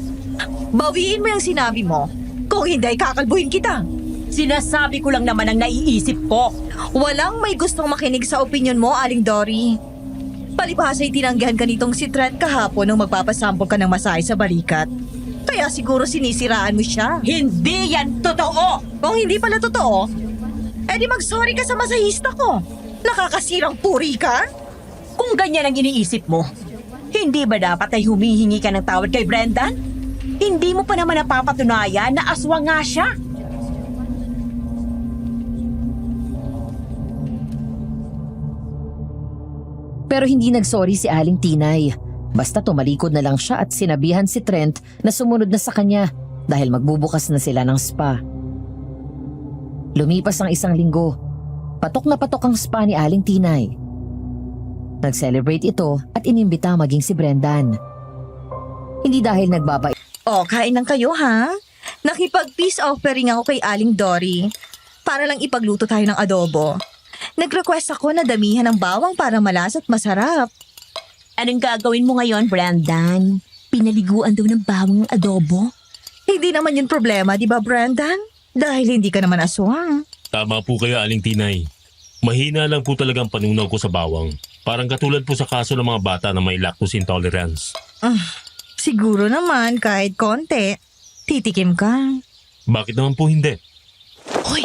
Bawiin mo yung sinabi mo. Kung hindi, kakalbuhin kita. Sinasabi ko lang naman ang naiisip ko. Walang may gustong makinig sa opinyon mo, Aling Dory. Palibhasa'y tinanggihan ka nitong si Trent kahapon nung magpapasampol ka ng masahe sa balikat. Kaya siguro sinisiraan mo siya. Hindi yan totoo! Kung hindi pala totoo, edi mag-sorry ka sa masahista ko. Nakakasirang puri ka? Kung ganyan ang iniisip mo, hindi ba dapat ay humihingi ka ng tawad kay Brendan? Hindi mo pa naman napapatunayan na aswang nga siya. Pero hindi nagsorry si Aling Tinay. Basta tumalikod na lang siya at sinabihan si Trent na sumunod na sa kanya dahil magbubukas na sila ng spa. Lumipas ang 1 linggo. Patok na patok ang spa ni Aling Tinay. Nag-celebrate ito at inimbita maging si Brendan. Hindi dahil nagbabait. Kain lang kayo ha? Nakipag-peace offering ako kay Aling Dory para lang ipagluto tayo ng adobo. Nag-request ako na damihan ng bawang para malas at masarap. Anong gagawin mo ngayon, Brendan? Pinaliguan daw ng bawang adobo? Hindi naman yun problema, di ba, Brendan? Dahil hindi ka naman aswang. Tama po kayo, Aling Tinay. Mahina lang po talagang panunaw ko sa bawang. Parang katulad po sa kaso ng mga bata na may lactose intolerance. Siguro naman kahit konti. Titikim ka. Bakit naman po hindi? Hoy,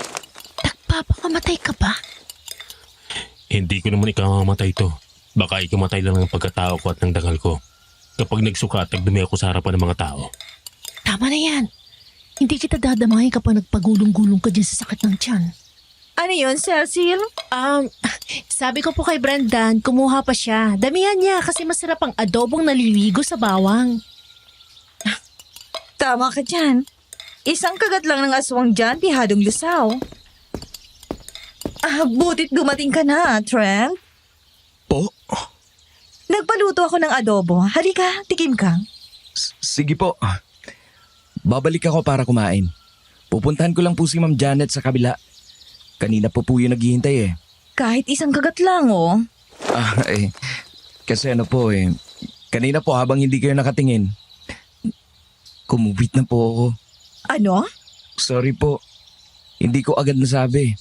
nagpapakamatay ka ba? Hindi ko naman ikamamatay to. Baka ikamatay lang ng pagkatao ko at ng dangal ko. Kapag nagsuka at nagdumi ako sa harapan ng mga tao. Tama na yan. Hindi kita dadamahin kapag nagpagulong-gulong ka dyan sa sakit ng tiyan. Ano yun, Cecil? Sabi ko po kay Brendan, kumuha pa siya. Damihan niya kasi masarap ang adobong naliligo sa bawang. Tama ka dyan. Isang kagat lang ng aswang dyan, pihadong lusaw. Butit dumating ka na, Trent. Po? Nagpaluto ako ng adobo. Halika, tikim ka. Sige po. Babalik ako para kumain. Pupuntahan ko lang po si Ma'am Janet sa kabila. Kanina po yung naghihintay eh. Kahit isang kagat lang, oh. Kasi kanina po habang hindi kayo nakatingin, kumubit na po ako. Ano? Sorry po. Hindi ko agad nasabi.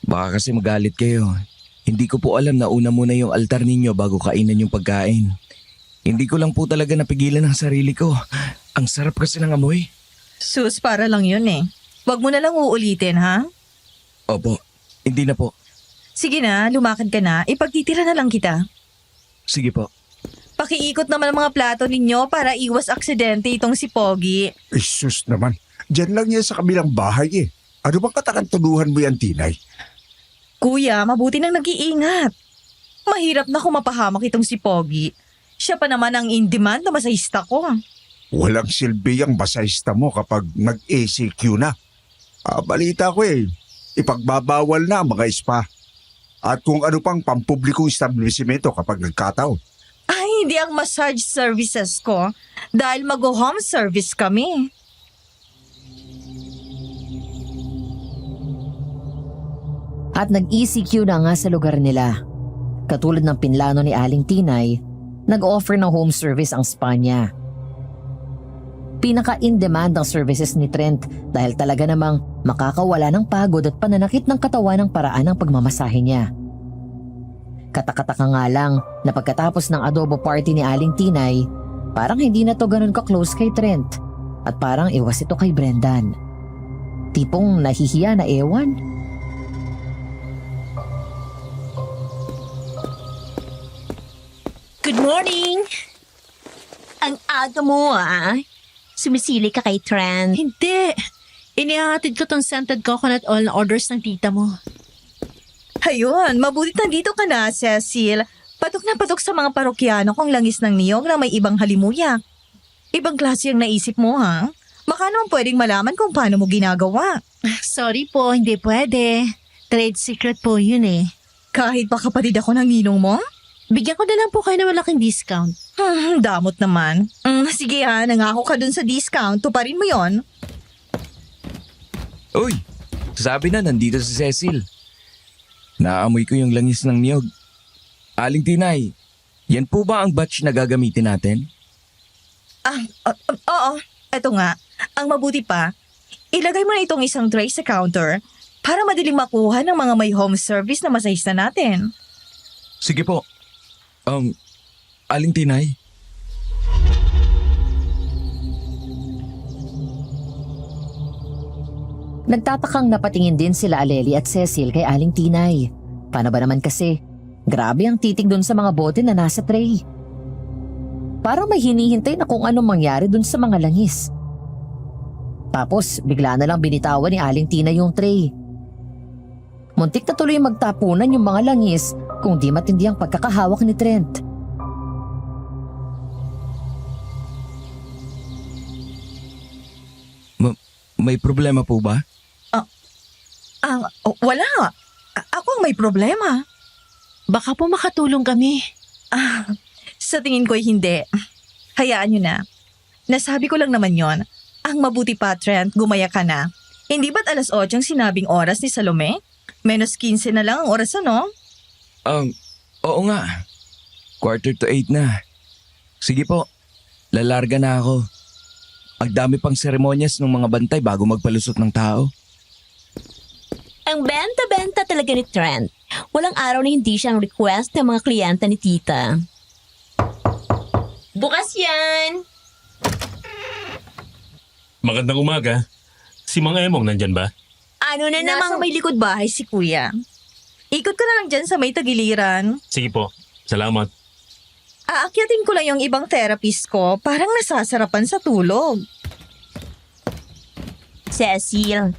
Baka kasi magalit kayo. Hindi ko po alam na una muna yung altar ninyo bago kainan yung pagkain. Hindi ko lang po talaga napigilan ang sarili ko. Ang sarap kasi ng amoy. Sus, para lang yun eh. Huwag mo na lang uulitin, ha? Opo, hindi na po. Sige na, lumakad ka na. Ipagtitira na lang kita. Sige po. Pakiikot naman ang mga plato ninyo para iwas aksidente itong si Pogi. Isus naman. Diyan lang yan sa kabilang bahay eh. Ano bang katakantuduhan mo yan, Tinay? Kuya, mabuti nang nag-iingat. Mahirap na kung mapahamak itong si Pogi. Siya pa naman ang in-demand na masahista ko. Walang silbi ang basahista mo kapag nag-ACQ na. Balita ko eh, ipagbabawal na ang mga spa. At kung ano pang pampublikong establishmento kapag nagkataon. Ay, hindi ang massage services ko dahil mag-home service kami. At nag-ECQ na nga sa lugar nila. Katulad ng pinlano ni Aling Tinay, nag-offer ng home service ang spa niya. Pinaka-in-demand ang services ni Trent dahil talaga namang makakawala ng pagod at pananakit ng katawan ng paraan ng pagmamasahe niya. Katakataka nga lang na pagkatapos ng adobo party ni Aling Tinay, parang hindi na to ganun ka-close kay Trent at parang iwas ito kay Brendan. Tipong nahihiya na ewan. Good morning! Ang aga mo Sumisili ka kay Trent. Hindi. Inihahatid ko tong scented coconut oil na orders ng tita mo. Ayun, mabuti nandito ka na, Cecil. Patok na patok sa mga parokyano kong langis ng niyog na may ibang halimuyak. Ibang klase ang naisip mo, ha? Baka naman pwedeng malaman kung paano mo ginagawa. Sorry po, hindi pwede. Trade secret po yun eh. Kahit pa kapatid ako ng ninong mo? Bigyan ko na lang po kayo ng malaking discount. Damot naman. Sige nangako ka dun sa discount. Tuparin mo yon. Uy, sabi na nandito si Cecil. Naamoy ko yung langis ng niyog. Aling Tinay, yan po ba ang batch na gagamitin natin? Oo. Eto nga. Ang mabuti pa, ilagay mo na itong isang tray sa counter para madaling makuha ng mga may home service na masahista natin. Sige po. Aling Tinay? Nagtatakang napatingin din sila Aleli at Cecil kay Aling Tinay. Paano ba naman kasi? Grabe ang titig dun sa mga bote na nasa tray. Parang may hinihintay na kung anong mangyari dun sa mga langis. Tapos bigla na lang binitawan ni Aling Tinay yung tray. Muntik na tuloy magtapunan yung mga langis kung di matindi ang pagkakahawak ni Trent. May problema po ba? Wala. Ako ang may problema. Baka po makatulong kami. Sa tingin ko'y hindi. Hayaan nyo na. Nasabi ko lang naman yon. Ang mabuti pa, Trent, gumaya ka na. Hindi ba't 8:00 ang sinabing oras ni Salome? -15 na lang ang oras, ano? Oo nga. 7:45 na. Sige po, lalarga na ako. Ang dami pang seremonyas ng mga bantay bago magpalusot ng tao. Ang benta-benta talaga ni Trent. Walang araw na hindi siyang request ng mga kliyenta ni tita. Bukas yan! Magandang umaga. Si Mang Emong nandyan ba? Ano na Nasa namang... may likod bahay si Kuya. Ikot ko na lang dyan sa may tagiliran. Sige po. Salamat. Aakyatin ko lang yung ibang therapist ko. Parang nasasarapan sa tulog. Cecil,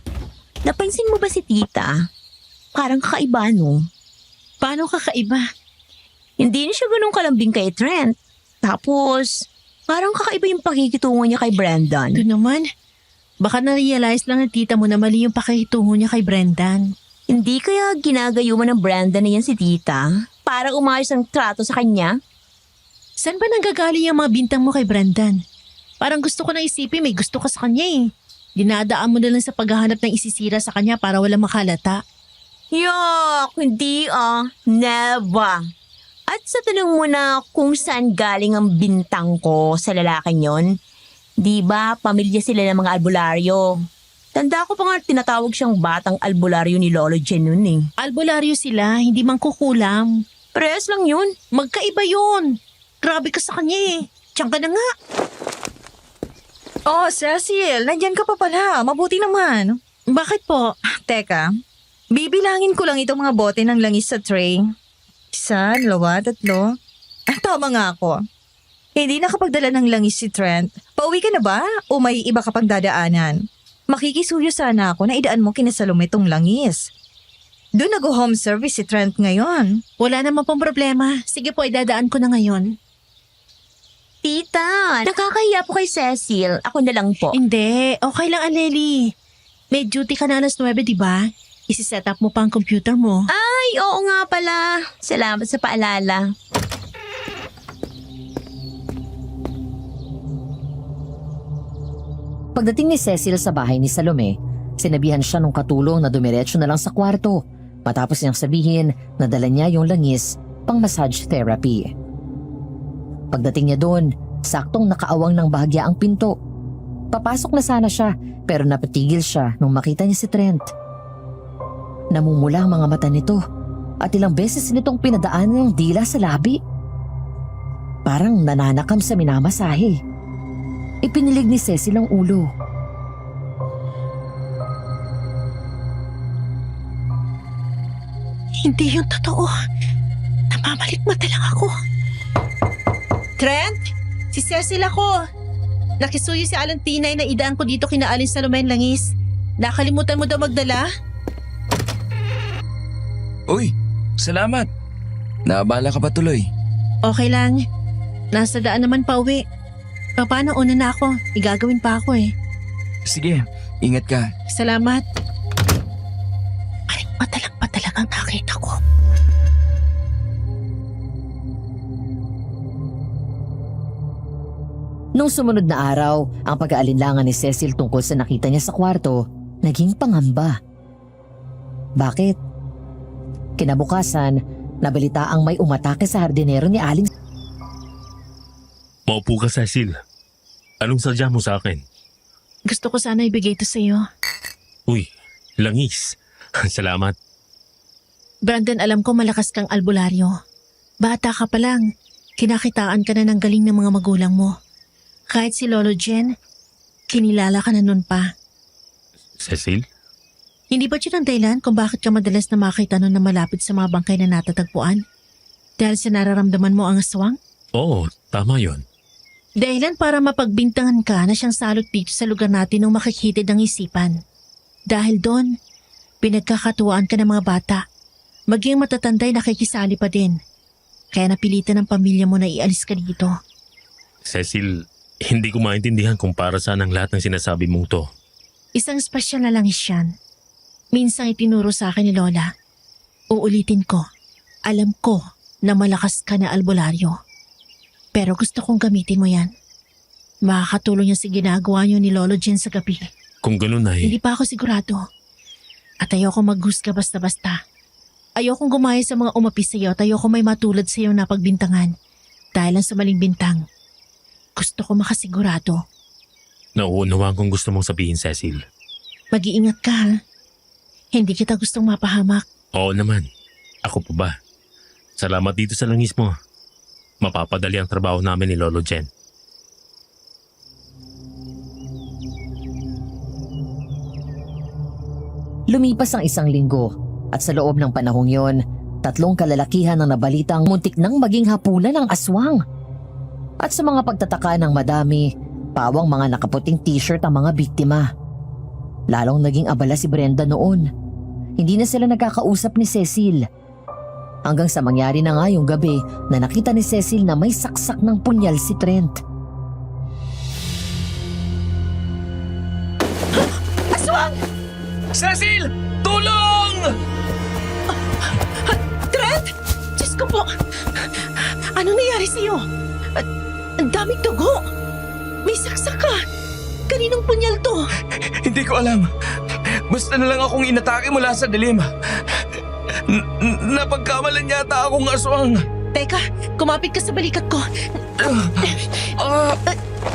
napansin mo ba si tita? Parang kakaiba, no? Paano kakaiba? Hindi na siya ganun kalambing kay Trent. Tapos, parang kakaiba yung pakikitungo niya kay Brendan. Ito naman. Baka na-realize lang ng tita mo na mali yung pakikitungo niya kay Brendan. Hindi kaya ginagayuman ng Brendan na yan si tita para umayos ang trato sa kanya? Saan ba nanggagaling yung mga bintang mo kay Brendan? Parang gusto ko na isipin may gusto ka sa kanya eh. Dinadaan mo na lang sa paghahanap ng isisira sa kanya para walang makalata. Yak, hindi Never. At sa tanong mo na kung saan galing ang bintang ko sa lalaking yon, di ba pamilya sila ng mga albularyo? Tanda ko pa nga tinatawag siyang batang albularyo ni Lolo Jen nun eh. Albularyo sila, hindi man kukulam. Parehas lang yun. Magkaiba yun. Grabe ka sa kanya eh. Diyan ka na nga. Oh, Cecil, nandyan ka pa pala. Mabuti naman. Bakit po? Teka, bibilangin ko lang itong mga bote ng langis sa tray. 1, 2, 3. Tama nga ako. Hindi nakapagdala ng langis si Trent. Pauwi ka na ba? O may iba ka pang dadaanan? Makikisuyo sana ako na idaan mo kina Salome tong langis. Doon nag-home service si Trent ngayon. Wala naman pong problema. Sige po, idadaan ko na ngayon. Tita, nakakahiya po kay Cecil. Ako na lang po. Hindi, okay lang, Aleli. May duty ka na alas 9, di ba? Isi-set up mo pa ang computer mo. Ay, oo nga pala. Salamat sa paalala. Pagdating ni Cecil sa bahay ni Salome, sinabihan siya nung katulong na dumiretso na lang sa kwarto matapos niyang sabihin na dala niya yung langis pang massage therapy. Pagdating niya doon, saktong nakaawang ng bahagya ang pinto. Papasok na sana siya pero napatigil siya nung makita niya si Trent. Namumula ang mga mata nito at ilang beses nitong pinadaanan ng dila sa labi. Parang nananakam sa minamasahe. Ipinilig ni Cecil ang ulo. Hindi yung totoo. Namamalit-mata lang ako. Trent, si Cecil ako. Nakisuyo si Alan Tinay na idaan ko dito kina Alin Salome langis. Nakalimutan mo daw magdala? Uy, salamat. Naabala ka pa tuloy. Okay lang. Nasa daan naman pa uwi. Paano una na ako? Igagawin pa ako eh. Sige, ingat ka. Salamat. Ay, matalang pa talagang nakita ko. Nung sumunod na araw, ang pag-aalinlangan ni Cecil tungkol sa nakita niya sa kwarto, naging pangamba. Bakit? Kinabukasan, nabalita ang may umatake sa hardinero ni Aling. Maupo ka, Cecil. Anong sadya mo sa akin? Gusto ko sana ibigay ito sa iyo. Uy, langis. Salamat. Brandon, alam ko malakas kang albularyo. Bata ka pa lang. Kinakitaan ka na ng galing ng mga magulang mo. Kahit si Lolo Jen, kinilala ka na nun pa. Cecil? Hindi ba yun ang dahilan kung bakit ka madalas na makita nun na malapit sa mga bangkay na natatagpuan? Dahil sa nararamdaman mo ang aswang? Oo, tama yon. Dahilan para mapagbintangan ka na siyang salot dito sa lugar natin nung makikitid ang isipan. Dahil doon, pinagkakatuwaan ka ng mga bata. Maging matatanday nakikisali pa din. Kaya napilitan ng pamilya mo na ialis ka dito. Cecil, hindi ko maintindihan kung para saan ang lahat ng sinasabi mong to. Isang espesyal na langis yan. Minsang itinuro sa akin ni Lola. Uulitin ko, alam ko na malakas ka na albularyo. Pero gusto kong gamitin mo yan. Makakatulong yan sa ginagawa niyo ni Lolo Jen sa gabi. Kung ganun ay... Hindi pa ako sigurado. At ayoko maghusga basta-basta. Ayokong gumaya sa mga umapi sa iyo at ayoko may matulad sa iyo na pagbintangan. Dahil lang sa maling bintang. Gusto ko makasigurado. Nauunawaan kung gusto mong sabihin, Cecil. Mag-iingat ka ha. Hindi kita gustong mapahamak. Oo naman. Ako pa ba? Salamat dito sa langis mo. Mapapadali ang trabaho namin ni Lolo Jen. Lumipas ang 1 linggo at sa loob ng panahong yon, 3 kalalakihan ang nabalitang muntik nang maging hapunan ng aswang. At sa mga pagtataka ng madami, pawang mga nakaputing t-shirt ang mga biktima. Lalong naging abala si Brenda noon. Hindi na sila nagkakausap ni Cecil. Hanggang sa mangyari na nga yung gabi na nakita ni Cecil na may saksak ng punyal si Trent. Aswang! Cecil! Tulong! Trent! Diyos ko po! Ano nangyari sa iyo? Ang daming dugo! May saksak ka! Kaninong punyal to? Hindi ko alam. Basta na lang akong inatake mula sa dilim. Napagkamalan yata akong aswang. Teka, kumapit ka sa balikat ko.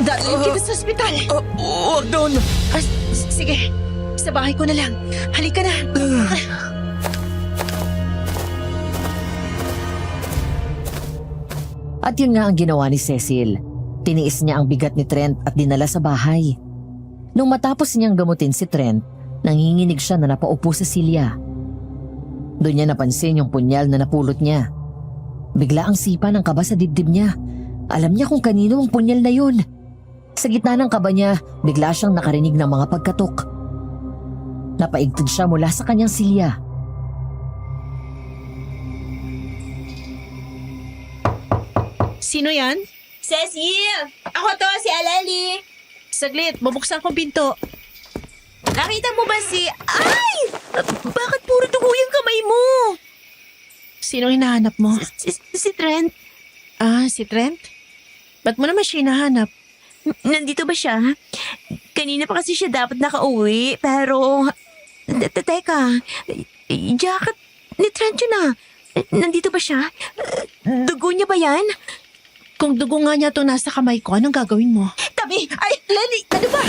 Dadalhin kita sa ospital. Huwag doon. Sige, sa bahay ko na lang. Halika na. At yun nga ang ginawa ni Cecil. Tiniis niya ang bigat ni Trent at dinala sa bahay. Nung matapos niyang gamutin si Trent, nanginginig siya na napaupo sa silya. Doon niya napansin yung punyal na napulot niya. Bigla ang sipa ng kaba sa dibdib niya. Alam niya kung kanino ang punyal na yun. Sa gitna ng kaba niya, bigla siyang nakarinig ng mga pagkatok. Napaigtid siya mula sa kanyang silya. Sino yan? Cecil! Ako to, si Aleli. Saglit, bubuksan kong pinto. Nakita mo ba si... Ay! Bakit puro dugo yung kamay mo? Sino hinahanap mo? Si Trent. Ah, si Trent? Ba't mo naman siya hinahanap? Nandito ba siya? Kanina pa kasi siya dapat nakauwi, pero... Teka, jacket ni Trent yun ah. Nandito ba siya? Dugo niya ba yan? Kung dugo nga niya to nasa kamay ko, anong gagawin mo? Tabi! Ay, Lenny! Ano ba?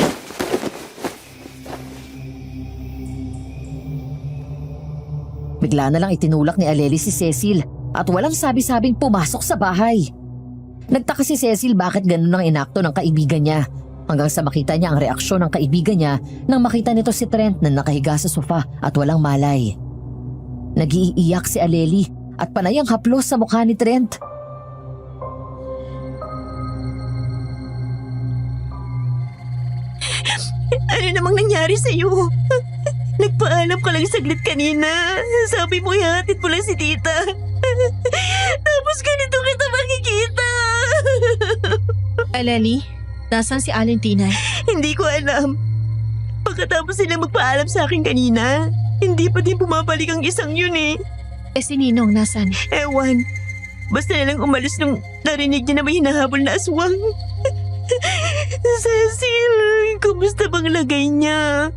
Bigla na lang itinulak ni Aleli si Cecil at walang sabi-sabing pumasok sa bahay. Nagtaka si Cecil bakit ganun ang inakto ng kaibigan niya hanggang sa makita niya ang reaksyon ng kaibigan niya nang makita nito si Trent na nakahiga sa sofa at walang malay. Nag-iiyak si Aleli at panay ang haplos sa mukha ni Trent. Ano namang nangyari sa'yo? Nagpaalam ka lang saglit kanina. Sabi mo ihatid mo lang si tita. Tapos ganito kita makikita. Aleli, nasaan si Aling Tinay? Hindi ko alam. Pagkatapos sila magpaalam sa akin kanina, hindi pa din bumabalik ang isang yun eh. Eh si Ninong, nasaan? Ewan. Basta na lang umalis nung narinig niya na may hinahabol na aswang. Cecil, kumusta bang lagay niya?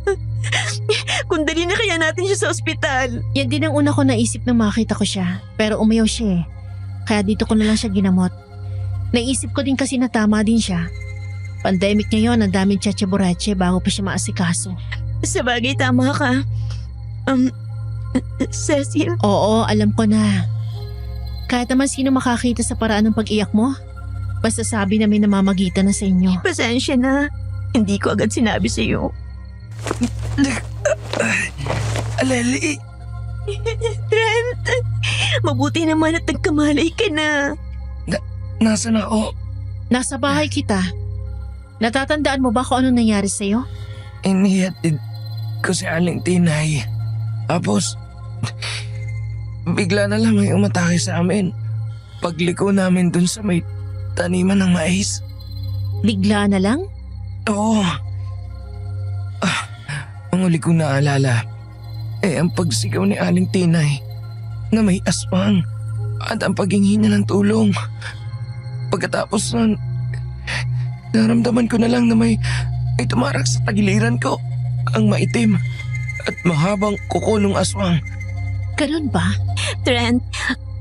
Kung dali na kaya natin siya sa ospital. Yan din ang una ko naisip nang makita ko siya. Pero umayaw siya eh. Kaya dito ko na lang siya ginamot. Naisip ko din kasi na tama din siya. Pandemic ngayon, ang daming tsatsaburache bago pa siya maasikaso. Sa bagay, tama ka. Cecil? Oo, alam ko na. Kahit naman sino makakita sa paraan ng pag-iyak mo, basta sabi na may namamagitan na sa inyo. Pasensya na. Hindi ko agad sinabi sa iyo. Aleli, Trent, mabuti naman at nagkamalay ka na. nasan ako? Nasa bahay kita. Natatandaan mo ba kung ano nangyari sa'yo? Inihatid ko si Aling Tinay. Tapos, bigla na lang may umatake sa amin. Pagliko namin dun sa may taniman ng mais. Bigla na lang? Oo. Ang uli kong naalala, ang pagsigaw ni Aling Tinay na may aswang at ang paghingi niya ng tulong. Pagkatapos nun, naramdaman ko na lang na may tumarak sa tagiliran ko, ang maitim at mahabang kuko ng aswang. Ganun ba? Trent,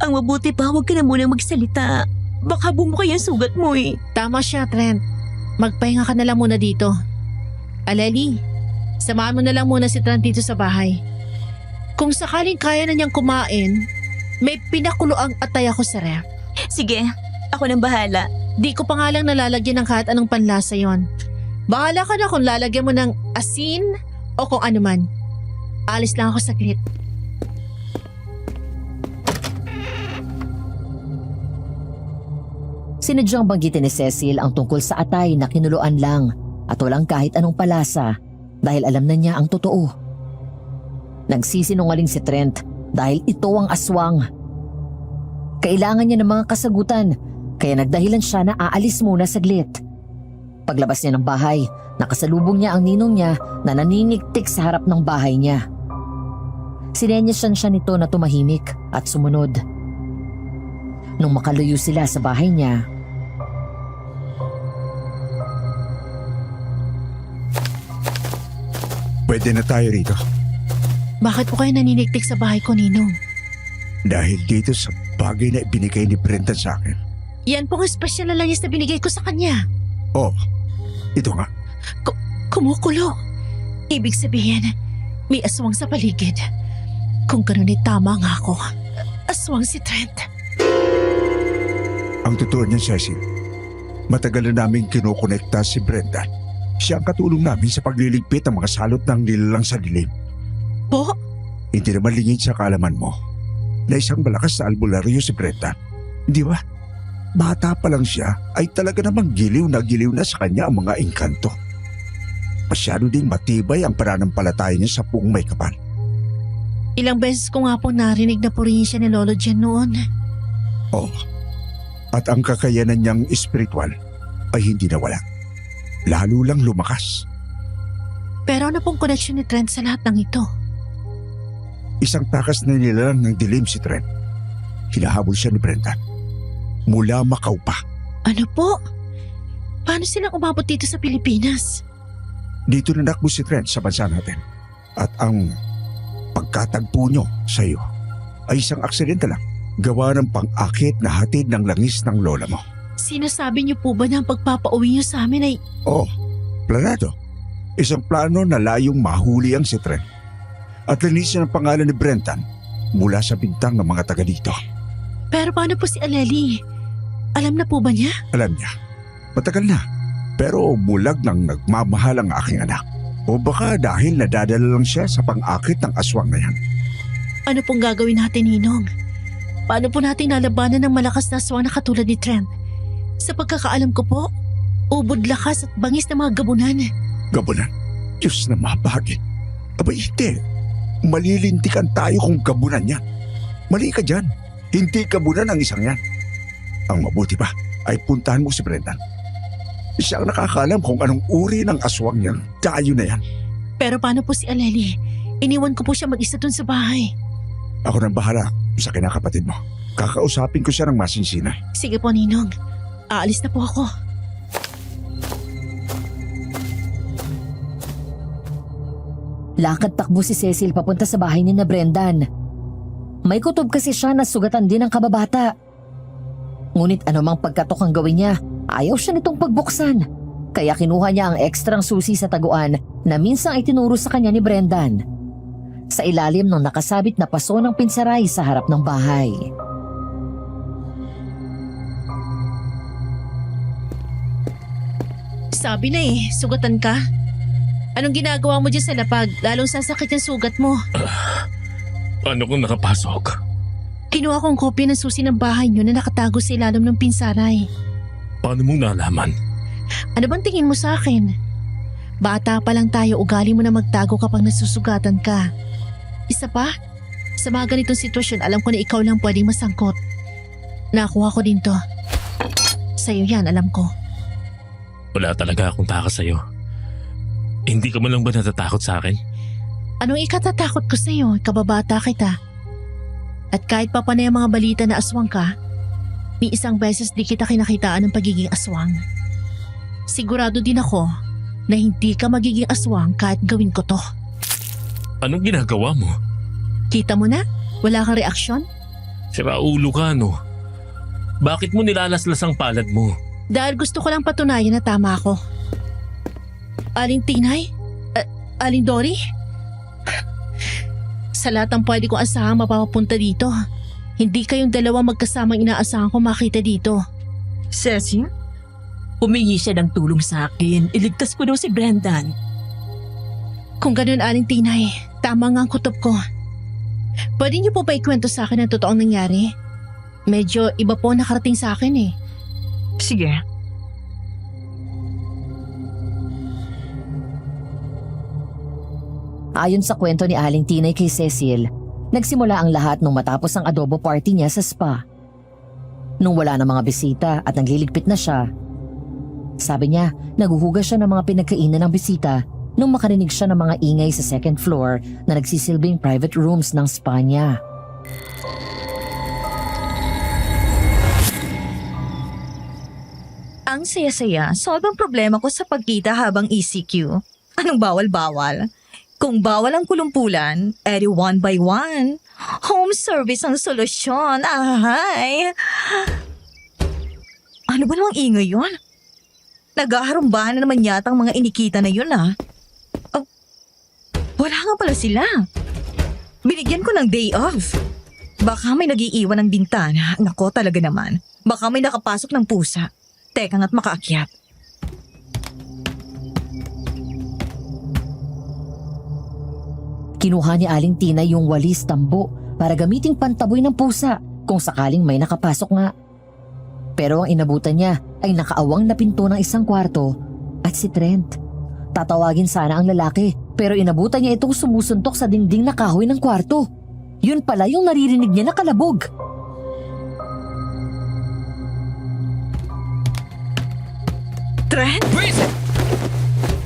ang mabuti pa huwag ka na munang magsalita. Baka bumuka yung sugat mo eh. Tama siya, Trent. Magpahinga ka na lang muna dito. Aleli, samahan mo na lang muna si Trent dito sa bahay. Kung sakaling kaya na niyang kumain, may pinakuloang atay ako sa ref. Sige, ako nang bahala. Di ko pa nga lang nalalagyan ng kahit anong panlasa yon. Bahala ka na kung lalagyan mo ng asin o kung ano man. Alis lang ako saglit. Sinadyang banggitin ni Cecil ang tungkol sa atay na kinuluan lang at walang kahit anong palasa dahil alam na niya ang totoo. Nagsisinungaling si Trent dahil ito ang aswang. Kailangan niya ng mga kasagutan kaya nagdahilan siya na aalis muna saglit. Paglabas niya ng bahay, nakasalubong niya ang ninong niya na naninigtik sa harap ng bahay niya. Sinenyasan siya nito na tumahimik at sumunod. Nung makaluyo sila sa bahay niya, Pwede na tayo rito. Bakit po kayo naniniktik sa bahay ko, Ninong? Dahil dito sa bagay na ibinigay ni Brenda sa akin. Yan pong espesyal na langis na binigay ko sa kanya. Oh, ito nga. Kumukulo. Ibig sabihin, may aswang sa paligid. Kung ganun tama nga ako. Aswang si Trent. Ang totoo niyan, Cecil, matagal na namin kinokonekta si Brenda. Siya ang katulong namin sa pagliligpit ng mga salot ng nilalang sa dilim. Po? Hindi naman lingid sa kaalaman mo na isang malakas na albularyo si Brenda. Di ba? Bata pa lang siya ay talaga namang giliw na sa kanya ang mga engkanto. Masyado ding matibay ang pananampalataya niya sa puong may kapal. Ilang beses ko nga po narinig na purihin siya ni Lolo Jen noon. Oh, at ang kakayanan niyang espiritual ay hindi nawala. Lalo lang lumakas. Pero ano pong connection ni Trent sa lahat ng ito? Isang takas na nilalang ng dilim si Trent. Hinahabol siya ni Brenda. Mula Macau pa. Ano po? Paano silang umabot dito sa Pilipinas? Dito nanakbo si Trent sa bansa natin. At ang pagkatagpo niyo sa iyo ay isang aksidente lang. Gawa ng pang-akit na hatid ng langis ng lola mo. Sinasabi niyo po ba na ang pagpapauwi niyo sa amin ay... Oh, planado. Isang plano na layong mahuli ang si Trent. At linisin ang pangalan ni Brendan mula sa bintang ng mga taga dito. Pero paano po si Aleli? Alam na po ba niya? Alam niya, matagal na. Pero bulag nang nagmamahal ang aking anak. O baka dahil nadadala lang siya sa pang-akit ng aswang na yan. Ano pong gagawin natin, Ninong? Paano po natin lalabanan ng malakas na aswang na katulad ni Trent? Sa pagkakaalam ko po, ubod lakas at bangis na mga gabunan. Gabunan? Diyos na mabagit. Abay, hindi. Malilintikan tayo kung gabunan yan. Mali ka dyan. Hindi gabunan ang isang yan. Ang mabuti pa ay puntahan mo si Brendan. Siya ang nakakaalam kung anong uri ng aswang niyang dayo na yan. Pero paano po si Aleli? Iniwan ko po siya mag-isa dun sa bahay. Ako nang bahala sa kinakapatid mo. Kakausapin ko siya ng masinsinay. Sige po, Ninong. Aalis na po ako. Lakad takbo si Cecil papunta sa bahay ni na Brendan. May kutob kasi siya na sugatan din ng kababata. Ngunit anumang pagkatok ang gawin niya, ayaw siya nitong pagbuksan. Kaya kinuha niya ang ekstrang susi sa taguan na minsang itinuro sa kanya ni Brendan. Sa ilalim ng nakasabit na paso ng pinsaray sa harap ng bahay. Sabi na sugatan ka. Anong ginagawa mo dyan sa lapag? Lalong sasakit yung sugat mo. Ano kung nakapasok? Kinuha kong kopya ng susi ng bahay niyo na nakatago sa ilalim ng pinsaray. Paano mong nalaman? Ano bang tingin mo sa akin? Bata pa lang tayo, ugali mo na magtago kapag nasusugatan ka. Isa pa, sa mga ganitong sitwasyon, alam ko na ikaw lang pwedeng masangkot. Nakuha ko din to. Sa'yo yan, alam ko. Wala talaga akong takas sa'yo. Hindi ka man lang ba natatakot sa akin? Anong ikatatakot ko sa'yo? Kababata kita. At kahit pa panay ang mga balita na aswang ka, ni isang beses di kita kinakitaan ng pagiging aswang. Sigurado din ako na hindi ka magiging aswang kahit gawin ko to. Anong ginagawa mo? Kita mo na? Wala kang reaksyon? Siraulo ka, no? Bakit mo nilalaslas ang palad mo? Dahil gusto ko lang patunayan na tama ako. Aling Tinay? Aling Dory? Sa lahat ng pwede kong asahang mapapapunta dito, hindi kayong dalawa magkasamang inaasahan ko makita dito. Cecil? Humingi siya ng tulong sa akin. Iligtas ko daw si Brendan. Kung ganun, Aling Tinay, tama nga ang kutob ko. Pwede niyo po ba ikwento sa akin ang totoong nangyari? Medyo iba po nakarating sa akin eh. Sige. Ayon sa kwento ni Aling Tinay kay Cecil, nagsimula ang lahat nung matapos ang adobo party niya sa spa. Nung wala na mga bisita at nagliligpit na siya, sabi niya naguhugas siya ng mga pinagkainan ng bisita nung makarinig siya ng mga ingay sa second floor na nagsisilbing private rooms ng spa niya. Ang saya-saya, solve ang problema ko sa pagkita habang ECQ. Anong bawal-bawal? Kung bawal ang kulumpulan, edi one by one. Home service ang solusyon. Ahay! Ano ba namang ingay yun? Nag-aharumbahan na naman yata ang mga inikita na yun Oh, wala nga pala sila. Binigyan ko ng day off. Baka may nag-iiwan ng bintana. Nako talaga naman. Baka may nakapasok ng pusa. Teka nga't makaakyat. Kinuha ni Aling Tinay yung walis tambo para gamiting pantaboy ng pusa kung sakaling may nakapasok nga. Pero ang inabutan niya ay nakaawang na pinto ng isang kwarto at si Trent. Tatawagin sana ang lalaki pero inabutan niya itong sumusuntok sa dingding na kahoy ng kwarto. Yun pala yung naririnig niya na kalabog. Trent?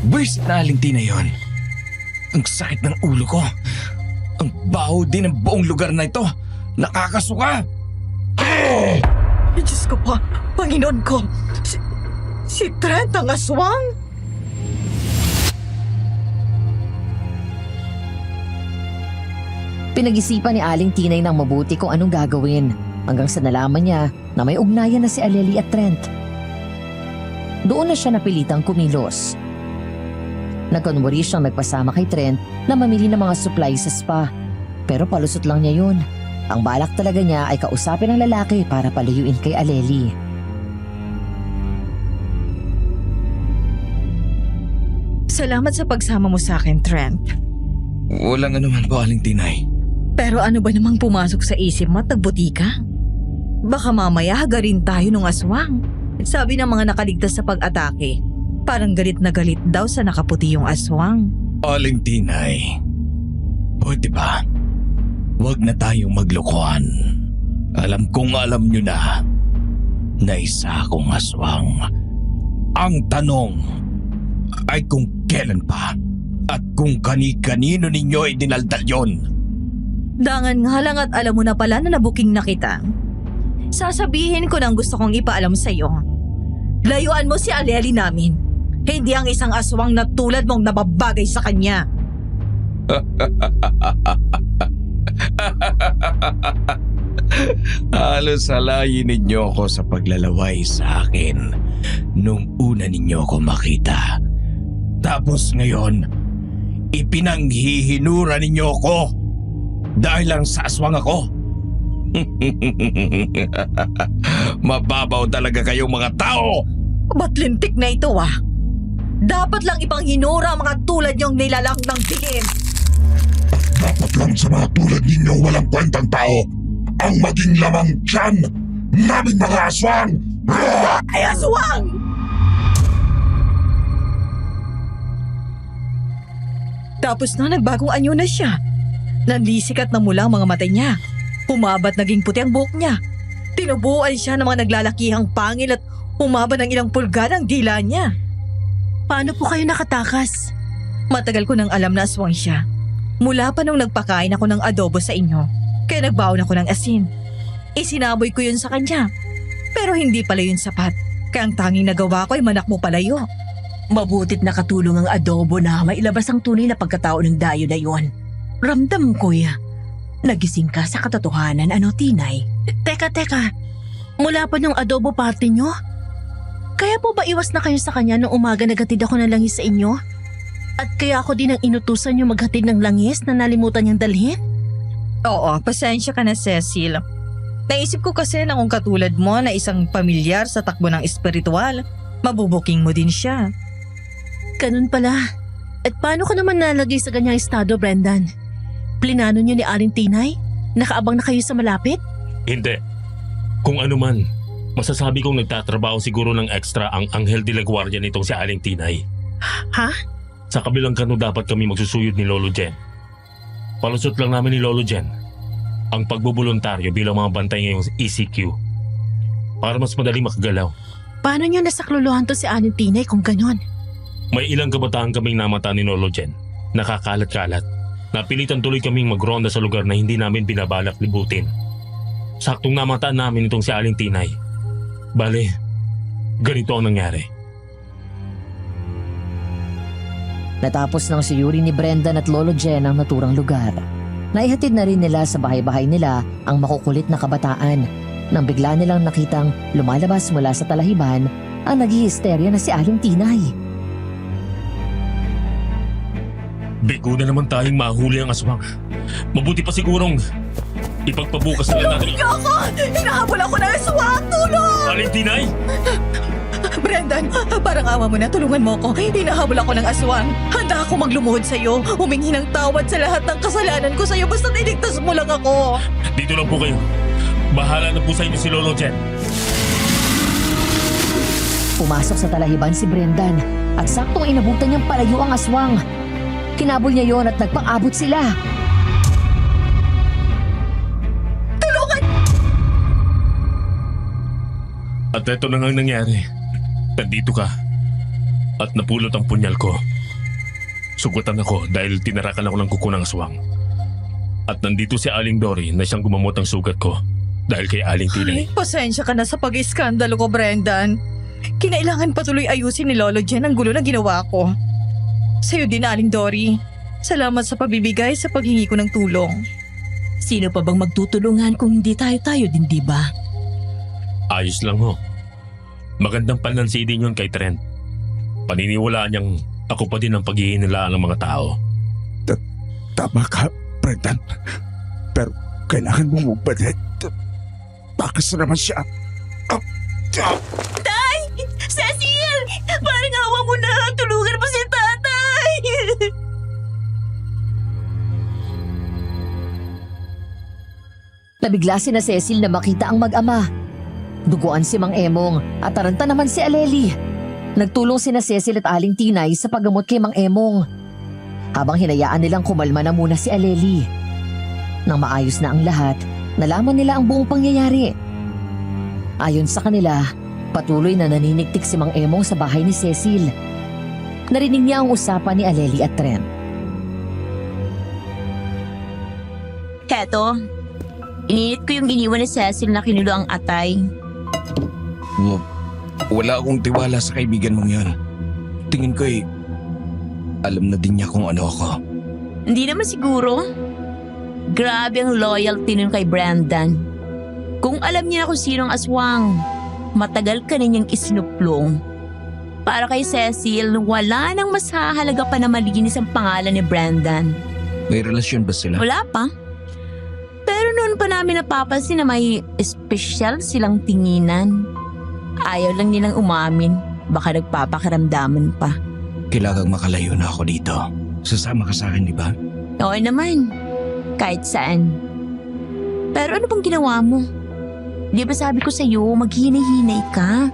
Buwisit na Aling Tinay yon. Ang sakit ng ulo ko. Ang baho din ng buong lugar na ito. Nakakasuka. Diyos ko po, Panginoon ko. Si Trent ang aswang? Pinag-isipan ni Aling Tinay ng mabuti kung anong gagawin hanggang sa nalaman niya na may ugnayan na si Aleli at Trent. Doon na siya napilitang kumilos. Nagkunwari siyang nagpasama kay Trent na mamili ng mga supply sa spa. Pero palusot lang niya yun. Ang balak talaga niya ay kausapin ang lalaki para palayuin kay Aleli. Salamat sa pagsama mo sa akin, Trent. Walang anuman po Aling Tinay. Pero ano ba namang pumasok sa isip mo at nagbuti ka? Baka mamaya hagarin tayo ng aswang. Sabi ng mga nakaligtas sa pag-atake, parang galit na galit daw sa nakaputi yung aswang. Aling Tinay, pwede ba? Huwag na tayong maglokohan. Alam kong alam nyo na isa akong aswang. Ang tanong ay kung kailan pa at kung kani-kanino ninyo idinaldal yon. Dangan nga lang at alam mo na pala na nabuking na kita. Sasabihin ko ng gusto kong ipaalam sa iyo. Layuan mo si Aleli namin. Hindi ang isang aswang na tulad mong nababagay sa kanya. Halos salayin ninyo ako sa paglalaway sa akin nung una ninyo ako makita. Tapos ngayon, ipinanghihinura ninyo ako dahil lang sa aswang ako. Mababaw talaga kayong mga tao. Ba't lintik na ito Dapat lang ipanghinura ang mga tulad niyong nilalak ng tingin. Dapat lang sa mga tulad ninyo walang kwentang tao ang maging lamang tiyan naming mga aswang! Ay, aswang! Tapos na nagbagong anyo na siya. Nanlisikat na mula ang mga mata niya. Humabat naging puti ang buhok niya. Tinubuan siya ng mga naglalakihang pangil at humaba ng ilang pulgada ang dila niya. Paano po kayo nakatakas? Matagal ko nang alam na aswang siya. Mula pa nung nagpakain ako ng adobo sa inyo, kaya nagbaon ako ng asin. Isinaboy ko yun sa kanya. Pero hindi pala yun sapat. Kaya ang tanging nagawa ko ay manakmo palayo. Mabutit nakatulong ang adobo na mailabas ang tunay na pagkatao ng dayo na yun. Ramdam ko nagising ka sa katotohanan, Tinay? Teka. Mula pa yung adobo party nyo? Kaya po ba iwas na kayo sa kanya nung umaga naghatid ako ng langis sa inyo? At kaya ako din ang inutusan nyo maghatid ng langis na nalimutan niyang dalhin? Oo, pasensya ka na, Cecil. Naisip ko kasi na kung katulad mo na isang pamilyar sa takbo ng espiritual, mabubuking mo din siya. Ganun pala. At paano ka naman nalagay sa ganyang estado, Brendan? Plinano niyo ni Aling Tinay? Nakaabang na kayo sa malapit? Hindi. Kung ano man, masasabi kong nagtatrabaho siguro ng extra ang Anghel de la Guardia nitong si Aling Tinay. Ha? Sa kabilang kanto dapat kami magsusuyod ni Lolo Jen. Palusot lang namin ni Lolo Jen ang pagbubuluntaryo bilang mga bantay ngayong ECQ para mas madali makagalaw. Paano niyo nasakluluhan to si Aling Tinay kung ganon? May ilang kabataan kaming namata ni Lolo Jen. Nakakalat-kalat. Napilitan tuloy kaming magronda sa lugar na hindi namin binabalak libutin. Saktong namataan namin itong si Aling Tinay. Bale, ganito ang nangyari. Natapos ng suyuri ni Brendan at Lolo Jen ang naturang lugar. Naihatid na rin nila sa bahay-bahay nila ang makukulit na kabataan nang bigla nilang nakitang lumalabas mula sa talahiban ang naghihisterya na si Aling Tinay. Bigo na naman tayong mahuli ang aswang. Mabuti pa sigurong ipagpabukas na natin. Niyo ako! Hinahabol ako ng aswang! Tulong! Aling Tinay! Brendan, parang awa mo na, tulungan mo ako. Hinahabol ako ng aswang. Handa ako maglumuhod sa'yo. Humingi ng tawad sa lahat ng kasalanan ko sa'yo. Basta iligtas mo lang ako. Dito lang po kayo. Bahala na po sa inyo si Lolo Jen. Pumasok sa talahiban si Brendan at saktong inabutan niyang palayo ang aswang. Kinabol niya yon at nagpang-abot sila. At eto na nga nangyari. Nandito ka. At napulot ang punyal ko. Sugatan ako dahil tinarakan ako ng kuko ng aswang. At nandito si Aling Dory na siyang gumamot ng sugat ko dahil kay Aling Tinay. Ay, pasensya ka na sa pag-iskandalo ko, Brendan. Kinailangan patuloy ayusin ni Lolo Jen ang gulo na ginawa ko. Sa'yo din, Aling Dory. Salamat sa pabibigay sa paghingi ko ng tulong. Sino pa bang magtutulungan kung hindi tayo din, di ba? Ayos lang ho. Magandang panansi din yun kay Trent. Paniniwalaan niyang ako pa din ang paghihinilaan ng mga tao. Tama ka, Brendan. Pero kailangan mong magbalik. Takas na naman siya. Tay! Cecil! Parang awa mo na! Tulungan mo si tatay! Nabigla si na Cecil na makita ang mag-ama. Duguan si Mang Emong at taranta naman si Aleli. Nagtulong si na Cecil at Aling Tinay sa paggamot kay Mang Emong. Habang hinayaan nilang kumalma na muna si Aleli. Nang maayos na ang lahat, nalaman nila ang buong pangyayari. Ayon sa kanila, patuloy na naninigtik si Mang Emong sa bahay ni Cecil. Narinig niya ang usapan ni Aleli at Trent. Heto, ininit ko yung iniwan ni Cecil na kinulo ang atay. Wala akong tiwala sa kaibigan mong yan. Tingin ko alam na din niya kung ano ako. Hindi naman siguro. Grabe ang loyalty nun kay Brendan. Kung alam niya kung sinong aswang, matagal ka na niyang isinuplong. Para kay Cecil, wala nang mas hahalaga pa na malinis ang pangalan ni Brendan. May relasyon ba sila? Wala pa. Pero noon pa namin napapansin na may espesyal silang tinginan. Ayaw lang nilang umamin. Baka nagpapakiramdaman pa. Kailangang makalayo na ako dito. Sasama ka sa akin, di ba? Oo naman. Kahit saan. Pero ano bang ginawa mo? Di ba sabi ko sa'yo, maghinay-hinay ka?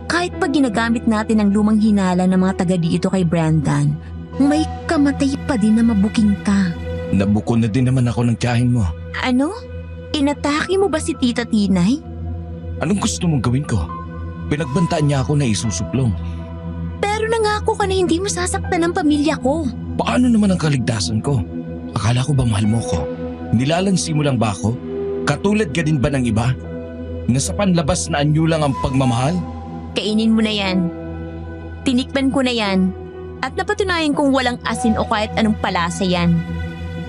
Kahit pag ginagamit natin ang lumang hinala ng mga taga dito kay Brendan, may kamatay pa din na mabuking ka. Nabuko na din naman ako ng tiyahin mo. Ano? Inatake mo ba si Tita Tinay? Anong gusto mong gawin ko? Pinagbantaan niya ako na isusuplong. Pero nangako ka na hindi mo sasaktan ng pamilya ko. Paano naman ang kaligtasan ko? Akala ko ba mahal mo ko? Nilalansi mo lang ba ako? Katulad ka din ba ng iba? Nasa panlabas na anyo lang ang pagmamahal? Kainin mo na yan. Tinikman ko na yan. At napatunayan kong walang asin o kahit anong palasa yan.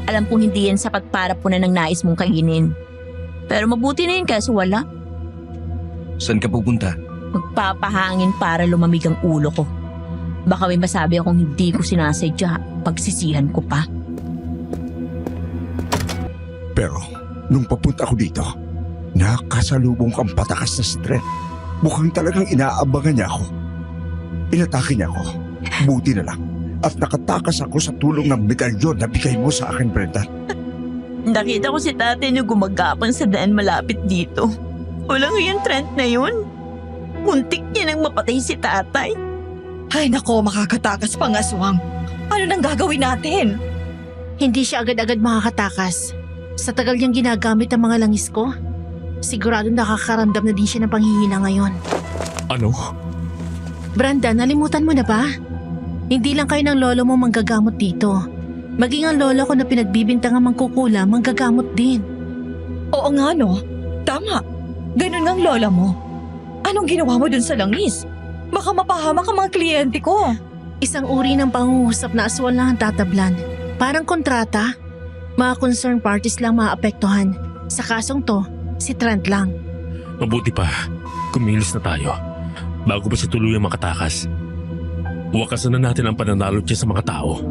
Alam kong hindi yan sapat para punan ng nais mong kainin. Pero mabuti na yun kaso wala. Saan ka pupunta? Magpapahangin para lumamig ang ulo ko. Baka may masabi akong hindi ko sinasadya, pagsisihan ko pa. Pero nung papunta ako dito, nakasalubong kang patakas na strength. Mukhang talagang inaabangan niya ako. Inatake niya ako. Buti na lang. At nakatakas ako sa tulong ng medalyon na bigay mo sa akin, Brenda. Nakita ko si tatay na gumagapang sa daan malapit dito. Walang yung Trent na yun. Muntik niya nang mapatay si tatay. Ay nako, makakatakas pang aswang. Ano nang gagawin natin? Hindi siya agad-agad makakatakas. Sa tagal niyang ginagamit ang mga langis ko, sigurado nakakaramdam na din siya ng panghihina ngayon. Ano? Brenda, nalimutan mo na ba? Hindi lang kayo ng lolo mo manggagamot dito. Maging ang lolo ko na pinagbibintangang mangkukula, manggagamot din. Oo nga no, tama. Ganun nga ang lola mo. Anong ginawa mo dun sa langis? Baka mapahamak ang mga kliyente ko. Isang uri ng pangungusap na aswal lang ang tatablan. Parang kontrata. Mga concerned parties lang maapektuhan. Sa kasong to, si Trent lang. Mabuti pa, kumilos na tayo bago pa siya tuluyang makatakas. Wakasan na natin ang pananalo niya sa mga tao.